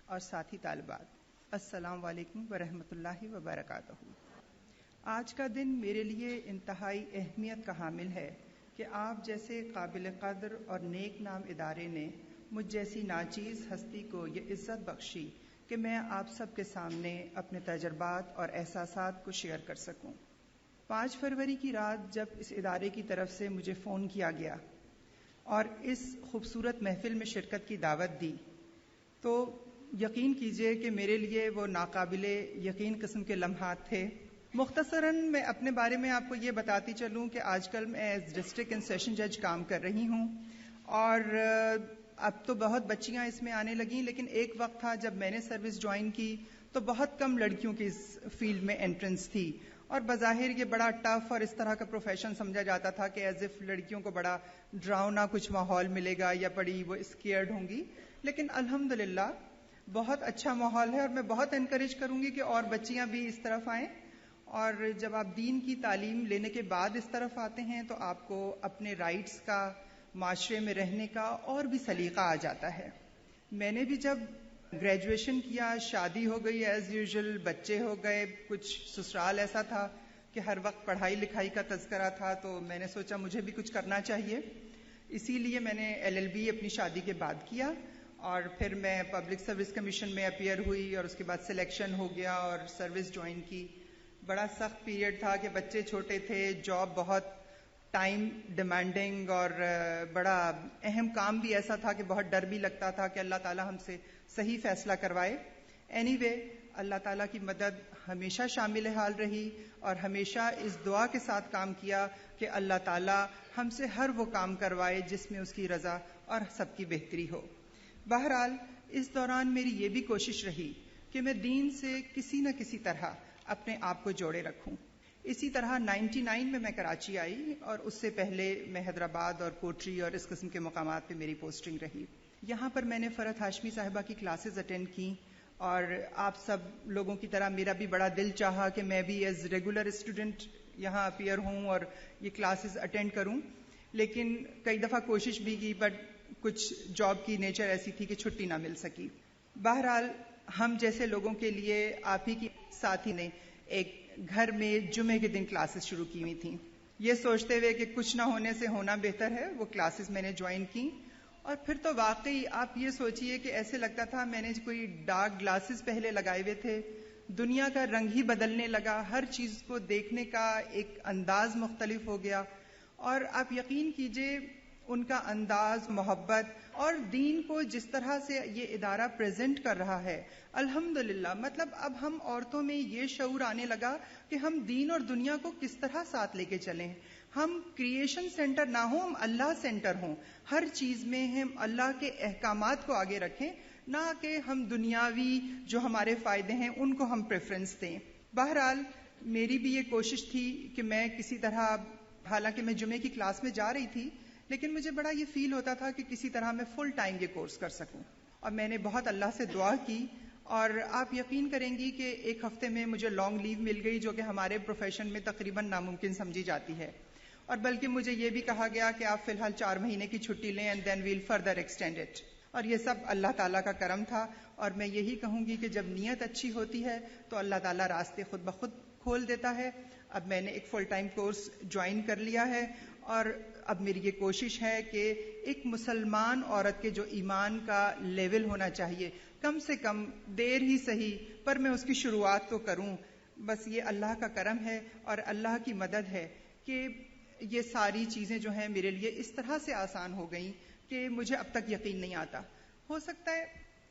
اور ساتھی طالبات, السلام علیکم ورحمۃ اللہ وبرکاتہ. آج کا دن میرے لیے انتہائی اہمیت کا حامل ہے کہ آپ جیسے قابل قدر اور نیک نام ادارے نے مجھ جیسی ناچیز ہستی کو یہ عزت بخشی کہ میں آپ سب کے سامنے اپنے تجربات اور احساسات کو شیئر کر سکوں. 5 فروری کی رات جب اس ادارے کی طرف سے مجھے فون کیا گیا اور اس خوبصورت محفل میں شرکت کی دعوت دی تو یقین کیجئے کہ میرے لیے وہ ناقابل یقین قسم کے لمحات تھے. مختصراً میں اپنے بارے میں آپ کو یہ بتاتی چلوں کہ آج کل میں ایز ڈسٹرکٹ اینڈ سیشن جج کام کر رہی ہوں اور اب تو بہت بچیاں اس میں آنے لگیں، لیکن ایک وقت تھا جب میں نے سروس جوائن کی تو بہت کم لڑکیوں کی اس فیلڈ میں انٹرنس تھی اور بظاہر یہ بڑا ٹف اور اس طرح کا پروفیشن سمجھا جاتا تھا کہ ایز اف لڑکیوں کو بڑا ڈراؤنا کچھ ماحول ملے گا یا بڑی وہ اسکیئرڈ ہوں گی. لیکن الحمدللہ بہت اچھا ماحول ہے اور میں بہت انکریج کروں گی کہ اور بچیاں بھی اس طرف آئیں. اور جب آپ دین کی تعلیم لینے کے بعد اس طرف آتے ہیں تو آپ کو اپنے رائٹس کا، معاشرے میں رہنے کا اور بھی سلیقہ آ جاتا ہے. میں نے بھی جب گریجویشن کیا، شادی ہو گئی ایز یوزول، بچے ہو گئے، کچھ سسرال ایسا تھا کہ ہر وقت پڑھائی لکھائی کا تذکرہ تھا، تو میں نے سوچا مجھے بھی کچھ کرنا چاہیے. اسی لیے میں نے LLB اپنی شادی کے بعد کیا اور پھر میں پبلک سروس کمیشن میں اپیئر ہوئی اور اس کے بعد سلیکشن ہو گیا اور سروس جوائن کی. بڑا سخت پیریڈ تھا کہ بچے چھوٹے تھے، جاب بہت ٹائم ڈیمانڈنگ اور بڑا اہم کام بھی ایسا تھا کہ بہت ڈر بھی لگتا تھا کہ اللہ تعالیٰ ہم سے صحیح فیصلہ کروائے. اینی وے اللہ تعالیٰ کی مدد ہمیشہ شامل حال رہی اور ہمیشہ اس دعا کے ساتھ کام کیا کہ اللہ تعالیٰ ہم سے ہر وہ کام کروائے جس میں اس کی رضا اور سب کی بہتری ہو. بہرحال اس دوران میری یہ بھی کوشش رہی کہ میں دین سے کسی نہ کسی طرح اپنے آپ کو جوڑے رکھوں. اسی طرح 99 میں کراچی آئی اور اس سے پہلے میں حیدرآباد اور کوٹری اور اس قسم کے مقامات پہ میری پوسٹنگ رہی. یہاں پر میں نے فرحت ہاشمی صاحبہ کی کلاسز اٹینڈ کی اور آپ سب لوگوں کی طرح میرا بھی بڑا دل چاہا کہ میں بھی ایز ریگولر اسٹوڈنٹ یہاں اپیئر ہوں اور یہ کلاسز اٹینڈ کروں. لیکن کئی دفعہ کوشش بھی کی بٹ کچھ جاب کی نیچر ایسی تھی کہ چھٹی نہ مل سکی. بہرحال ہم جیسے لوگوں کے لیے آپ ہی کی ساتھی نے ایک گھر میں جمعے کے دن کلاسز شروع کی ہوئی تھیں، یہ سوچتے ہوئے کہ کچھ نہ ہونے سے ہونا بہتر ہے. وہ کلاسز میں نے جوائن کی اور پھر تو واقعی آپ یہ سوچئے کہ ایسے لگتا تھا میں نے کوئی ڈارک گلاسز پہلے لگائے ہوئے تھے، دنیا کا رنگ ہی بدلنے لگا، ہر چیز کو دیکھنے کا ایک انداز مختلف ہو گیا. اور آپ یقین کیجئے ان کا انداز، محبت اور دین کو جس طرح سے یہ ادارہ پریزنٹ کر رہا ہے، الحمدللہ مطلب اب ہم عورتوں میں یہ شعور آنے لگا کہ ہم دین اور دنیا کو کس طرح ساتھ لے کے چلیں. ہم کریشن سینٹر نہ ہوں، ہم اللہ سینٹر ہوں. ہر چیز میں ہم اللہ کے احکامات کو آگے رکھیں، نہ کہ ہم دنیاوی جو ہمارے فائدے ہیں ان کو ہم پریفرنس دیں. بہرحال میری بھی یہ کوشش تھی کہ میں کسی طرح، حالانکہ میں جمعے کی کلاس میں جا رہی تھی لیکن مجھے بڑا یہ فیل ہوتا تھا کہ کسی طرح میں فل ٹائم یہ کورس کر سکوں. اور میں نے بہت اللہ سے دعا کی اور آپ یقین کریں گی کہ ایک ہفتے میں مجھے لانگ لیو مل گئی جو کہ ہمارے پروفیشن میں تقریباً ناممکن سمجھی جاتی ہے. اور بلکہ مجھے یہ بھی کہا گیا کہ آپ فی الحال 4 مہینے کی چھٹی لیں and then we'll further extend it. اور یہ سب اللہ تعالیٰ کا کرم تھا. اور میں یہی کہوں گی کہ جب نیت اچھی ہوتی ہے تو اللہ تعالیٰ راستے خود بخود کھول دیتا ہے. اب میں نے ایک فل ٹائم کورس جوائن کر لیا ہے اور اب میری یہ کوشش ہے کہ ایک مسلمان عورت کے جو ایمان کا لیول ہونا چاہیے، کم سے کم دیر ہی صحیح پر میں اس کی شروعات تو کروں. بس یہ اللہ کا کرم ہے اور اللہ کی مدد ہے کہ یہ ساری چیزیں جو ہیں میرے لیے اس طرح سے آسان ہو گئیں کہ مجھے اب تک یقین نہیں آتا. ہو سکتا ہے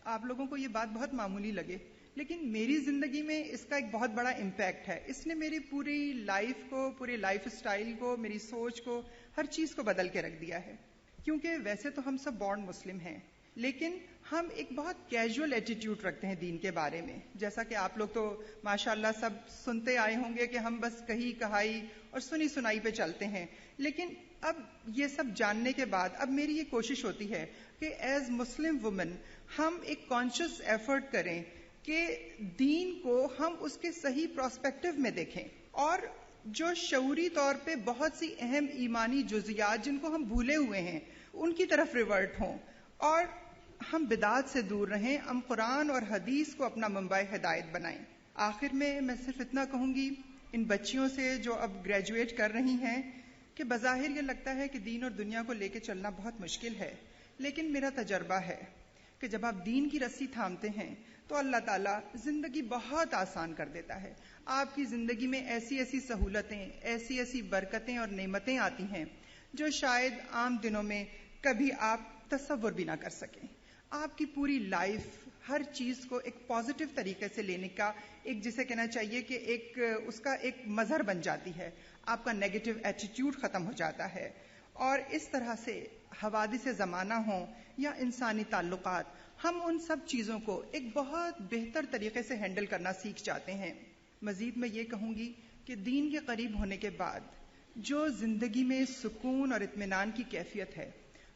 آپ لوگوں کو یہ بات بہت معمولی لگے لیکن میری زندگی میں اس کا ایک بہت بڑا امپیکٹ ہے. اس نے میری پوری لائف کو، پورے لائف سٹائل کو، میری سوچ کو، ہر چیز کو بدل کے رکھ دیا ہے. کیونکہ ویسے تو ہم سب بورن مسلم ہیں لیکن ہم ایک بہت کیجول ایٹیٹیوڈ رکھتے ہیں دین کے بارے میں. جیسا کہ آپ لوگ تو ماشاءاللہ سب سنتے آئے ہوں گے کہ ہم بس کہی کہائی اور سنی سنائی پہ چلتے ہیں. لیکن اب یہ سب جاننے کے بعد اب میری یہ کوشش ہوتی ہے کہ ایز مسلم وومن ہم ایک کانشیس ایفرٹ کریں کہ دین کو ہم اس کے صحیح پراسپیکٹو میں دیکھیں اور جو شعوری طور پہ بہت سی اہم ایمانی جزیات جن کو ہم بھولے ہوئے ہیں ان کی طرف ریورٹ ہوں اور ہم بدعات سے دور رہیں. ہم قرآن اور حدیث کو اپنا منبع ہدایت بنائیں. آخر میں صرف اتنا کہوں گی ان بچیوں سے جو اب گریجویٹ کر رہی ہیں کہ بظاہر یہ لگتا ہے کہ دین اور دنیا کو لے کے چلنا بہت مشکل ہے لیکن میرا تجربہ ہے کہ جب آپ دین کی رسی تھامتے ہیں تو اللہ تعالیٰ زندگی بہت آسان کر دیتا ہے. آپ کی زندگی میں ایسی ایسی سہولتیں، ایسی ایسی برکتیں اور نعمتیں آتی ہیں جو شاید عام دنوں میں کبھی آپ تصور بھی نہ کر سکیں. آپ کی پوری لائف ہر چیز کو ایک پازیٹیو طریقے سے لینے کا ایک جسے کہنا چاہیے کہ ایک اس کا ایک مظہر بن جاتی ہے. آپ کا نیگیٹو ایٹیٹیوڈ ختم ہو جاتا ہے اور اس طرح سے حوادث زمانہ ہوں یا انسانی تعلقات، ہم ان سب چیزوں کو ایک بہت بہتر طریقے سے ہینڈل کرنا سیکھ جاتے ہیں. مزید میں یہ کہوں گی کہ دین کے قریب ہونے کے بعد جو زندگی میں سکون اور اطمینان کی کیفیت ہے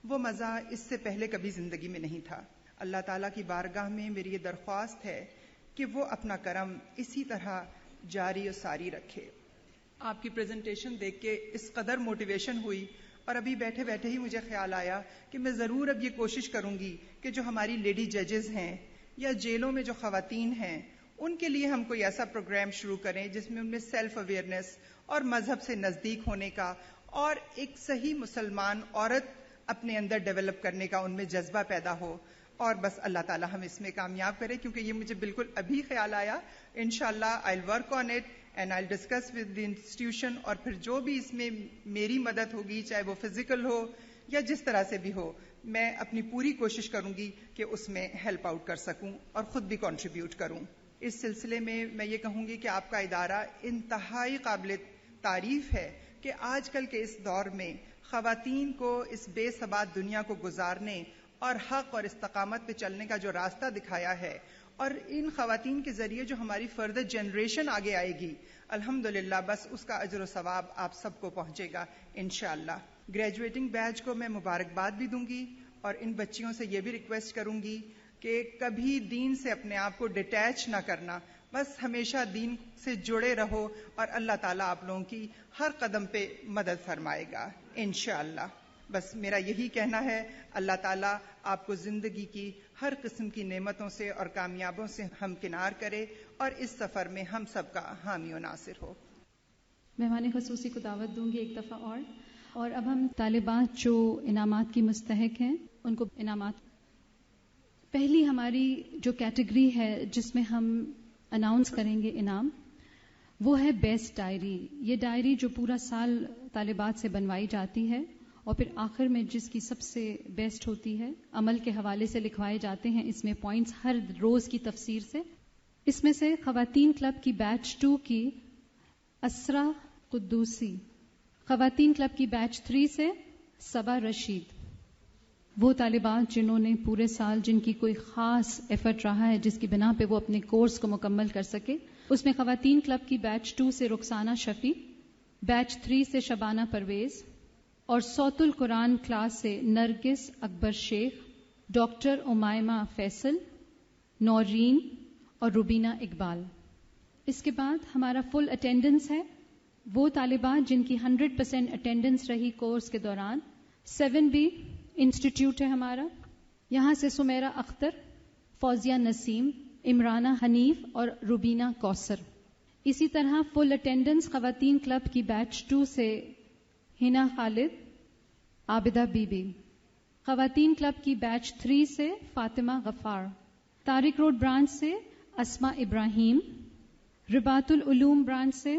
وہ مزہ اس سے پہلے کبھی زندگی میں نہیں تھا. اللہ تعالیٰ کی بارگاہ میں میری یہ درخواست ہے کہ وہ اپنا کرم اسی طرح جاری و ساری رکھے. آپ کی پریزنٹیشن دیکھ کے اس قدر موٹیویشن ہوئی اور ابھی بیٹھے بیٹھے ہی مجھے خیال آیا کہ میں ضرور اب یہ کوشش کروں گی کہ جو ہماری لیڈی ججز ہیں یا جیلوں میں جو خواتین ہیں ان کے لیے ہم کوئی ایسا پروگرام شروع کریں جس میں ان میں سیلف اویئرنیس اور مذہب سے نزدیک ہونے کا اور ایک صحیح مسلمان عورت اپنے اندر ڈیولپ کرنے کا ان میں جذبہ پیدا ہو. اور بس اللہ تعالیٰ ہم اس میں کامیاب کرے، کیونکہ یہ مجھے بالکل ابھی خیال آیا. انشاءاللہ I'll work on it and I'll discuss with the institution، اور پھر جو بھی اس میں میری مدد ہوگی چاہے وہ فزیکل ہو یا جس طرح سے بھی ہو، میں اپنی پوری کوشش کروں گی کہ اس میں ہیلپ آؤٹ کر سکوں اور خود بھی کنٹریبیوٹ کروں. اس سلسلے میں یہ کہوں گی کہ آپ کا ادارہ انتہائی قابل تعریف ہے کہ آج کل کے اس دور میں خواتین کو اس بے ثبات دنیا کو گزارنے اور حق اور استقامت پہ چلنے کا جو راستہ دکھایا ہے، اور ان خواتین کے ذریعے جو ہماری فردر جنریشن آگے آئے گی، الحمدللہ بس اس کا اجر و ثواب آپ سب کو پہنچے گا انشاءاللہ. گریجویٹنگ بیچ کو میں مبارکباد بھی دوں گی اور ان بچیوں سے یہ بھی ریکویسٹ کروں گی کہ کبھی دین سے اپنے آپ کو ڈیٹیچ نہ کرنا، بس ہمیشہ دین سے جڑے رہو اور اللہ تعالیٰ آپ لوگوں کی ہر قدم پہ مدد فرمائے گا انشاءاللہ. بس میرا یہی کہنا ہے، اللہ تعالیٰ آپ کو زندگی کی ہر قسم کی نعمتوں سے اور کامیابوں سے ہمکنار کرے اور اس سفر میں ہم سب کا حامی و ناصر ہو. مہمان خصوصی کو دعوت دوں گی ایک دفعہ اور اب ہم طالبات جو انعامات کی مستحق ہیں ان کو انعامات. پہلی ہماری جو کیٹیگری ہے جس میں ہم اناؤنس کریں گے انعام، وہ ہے بیسٹ ڈائری. یہ ڈائری جو پورا سال طالبات سے بنوائی جاتی ہے اور پھر آخر میں جس کی سب سے بیسٹ ہوتی ہے، عمل کے حوالے سے لکھوائے جاتے ہیں اس میں پوائنٹس ہر روز کی تفسیر سے. اس میں سے خواتین کلب کی بیچ 2 کی اسرا قدوسی، خواتین کلب کی بیچ 3 سے صبا رشید. وہ طالبات جنہوں نے پورے سال جن کی کوئی خاص ایفرٹ رہا ہے جس کی بنا پہ وہ اپنے کورس کو مکمل کر سکے، اس میں خواتین کلب کی بیچ 2 سے رخسانہ شفیع، بیچ 3 سے شبانہ پرویز اور صوت القرآن کلاس سے نرگس اکبر شیخ، ڈاکٹر امائمہ فیصل، نورین اور روبینہ اقبال. اس کے بعد ہمارا فل اٹینڈنس ہے وہ طالبات جن کی 100% اٹینڈنس رہی کورس کے دوران. 7B انسٹیٹیوٹ ہے ہمارا، یہاں سے سمیرہ اختر، فوزیہ نسیم، عمرانہ حنیف اور روبینہ کوثر. اسی طرح فل اٹینڈنس خواتین کلب کی بیچ 2 سے ہنا خالد، عابدہ بی بی. خواتین کلب کی بیچ 3 سے فاطمہ غفار. طارق روڈ برانچ سے اسما ابراہیم. رباط العلوم برانچ سے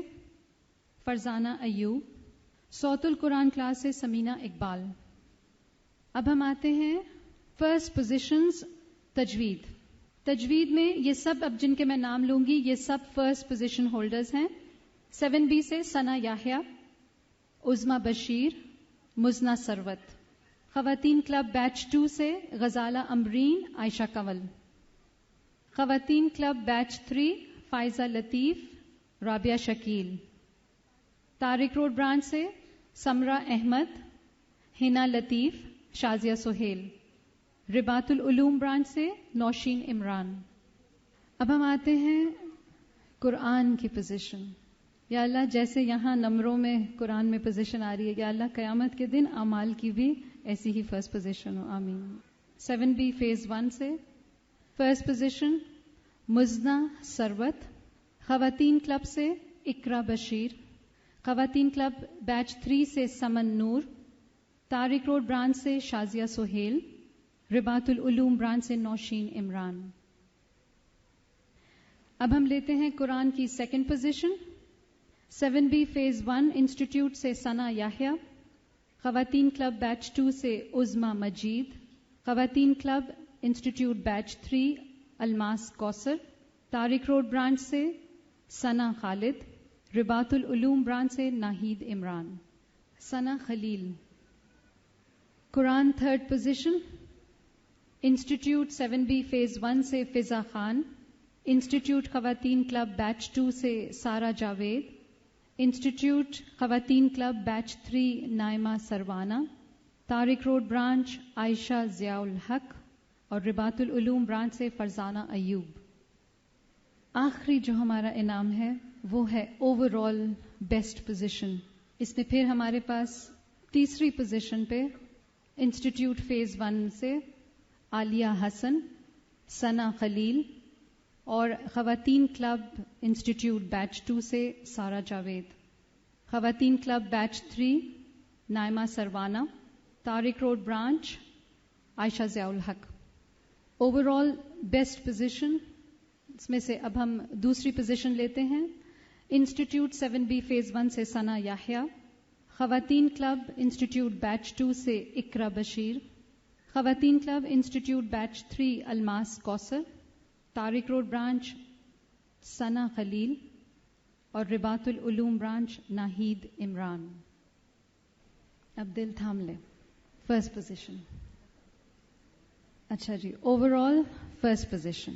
فرزانہ ایوب. صوت القرآن کلاس سے سمینہ اقبال. اب ہم آتے ہیں فرسٹ پوزیشنز تجوید. تجوید میں یہ سب اب جن کے میں نام لوں گی یہ سب فرسٹ پوزیشن ہولڈرز ہیں. 7B سے ثنا یحییٰ، عظما بشیر، مزنہ ثروت. خواتین کلب بیچ 2 سے غزالہ امرین، عائشہ کنول. خواتین کلب بیچ 3 فائزہ لطیف، رابعہ شکیل. طارق روڈ برانچ سے سمرہ احمد، ہنا لطیف، شازیہ سہیل. رباط العلوم برانچ سے نوشین عمران. اب ہم آتے ہیں قرآن کی پوزیشن. یا اللہ جیسے یہاں نمبروں میں قرآن میں پوزیشن آ رہی ہے، یا اللہ قیامت کے دن اعمال کی بھی ایسی ہی فرسٹ پوزیشن ہو، آمین. 7B فیز 1 سے فرسٹ پوزیشن مزنہ ثروت. خواتین کلب سے اقرا بشیر. خواتین کلب بیچ 3 سے سمن نور. طارق روڈ برانچ سے شازیہ سہیل. رباط العلوم برانچ سے نوشین عمران. اب ہم لیتے ہیں قرآن کی second position. 7B phase 1 institute سے ثنا یحییٰ. خواتین کلب بیچ 2 سے عظما مجید. خواتین club institute batch 3 Almas Kausar. Tariq road branch سے ثنا خالد. رباط العلوم برانچ سے Naheed Imran. Sana Khalil. Quran third position institute 7B phase 1 سے فضا خان. انسٹیٹیوٹ خواتین کلب بیچ 2 سے سارا جاوید. انسٹیٹیوٹ خواتین club batch 3 Naima Sarwana. Tariq road branch Ayesha Zia ul-Haq اور رباط العلوم برانچ سے فرزانہ ایوب. آخری جو ہمارا انعام ہے وہ ہے اوور آل بیسٹ پوزیشن. اس میں پھر ہمارے پاس تیسری پوزیشن پہ انسٹیٹیوٹ فیز 1 سے عالیہ حسن, ثنا خلیل اور خواتین کلب انسٹیٹیوٹ بیچ 2 سے سارا جاوید. خواتین club batch 3 Naima Sarwana. Tariq road branch Ayesha Zia الحق. اوور آل بیسٹ پوزیشن اس میں سے اب ہم دوسری پوزیشن لیتے ہیں. انسٹیٹیوٹ 7B فیز 1 سے ثنا یحییٰ. خواتین کلب انسٹیٹیوٹ بیچ 2 سے اقرا بشیر. خواتین club institute batch 3 Almas Kausar. Tariq road branch Sana Khalil اور رباط العلوم برانچ ناہید عمران. اب دل تھام لے. First position. اچھا جی, overall first position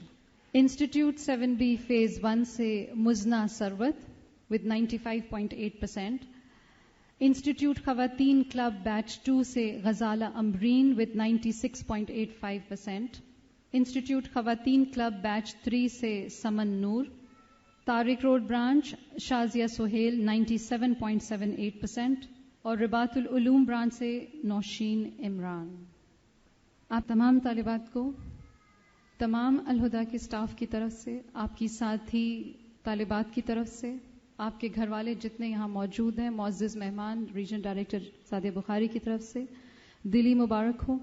institute 7B phase 1 سے مزنا ثروت with 95.8%. انسٹیٹیوٹ خواتین کلب بیچ 2 سے غزالہ امبرین with 96.85%. انسٹیٹیوٹ خواتین کلب بیچ 3 سے سمن نور. طارق روڈ برانچ شازیہ سہیل 97.78% اور رباط العلوم برانچ سے نوشین عمران. آپ تمام طالبات کو تمام الہدا کے سٹاف کی طرف سے, آپ کی ساتھی طالبات کی طرف سے, آپ کے گھر والے جتنے یہاں موجود ہیں, معزز مہمان ریجن ڈائریکٹر سعدیہ بخاری کی طرف سے دلی مبارک ہو.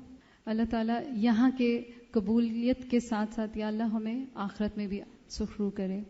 اللہ تعالیٰ یہاں کے قبولیت کے ساتھ ساتھ یا اللہ ہمیں آخرت میں بھی سخرو کرے.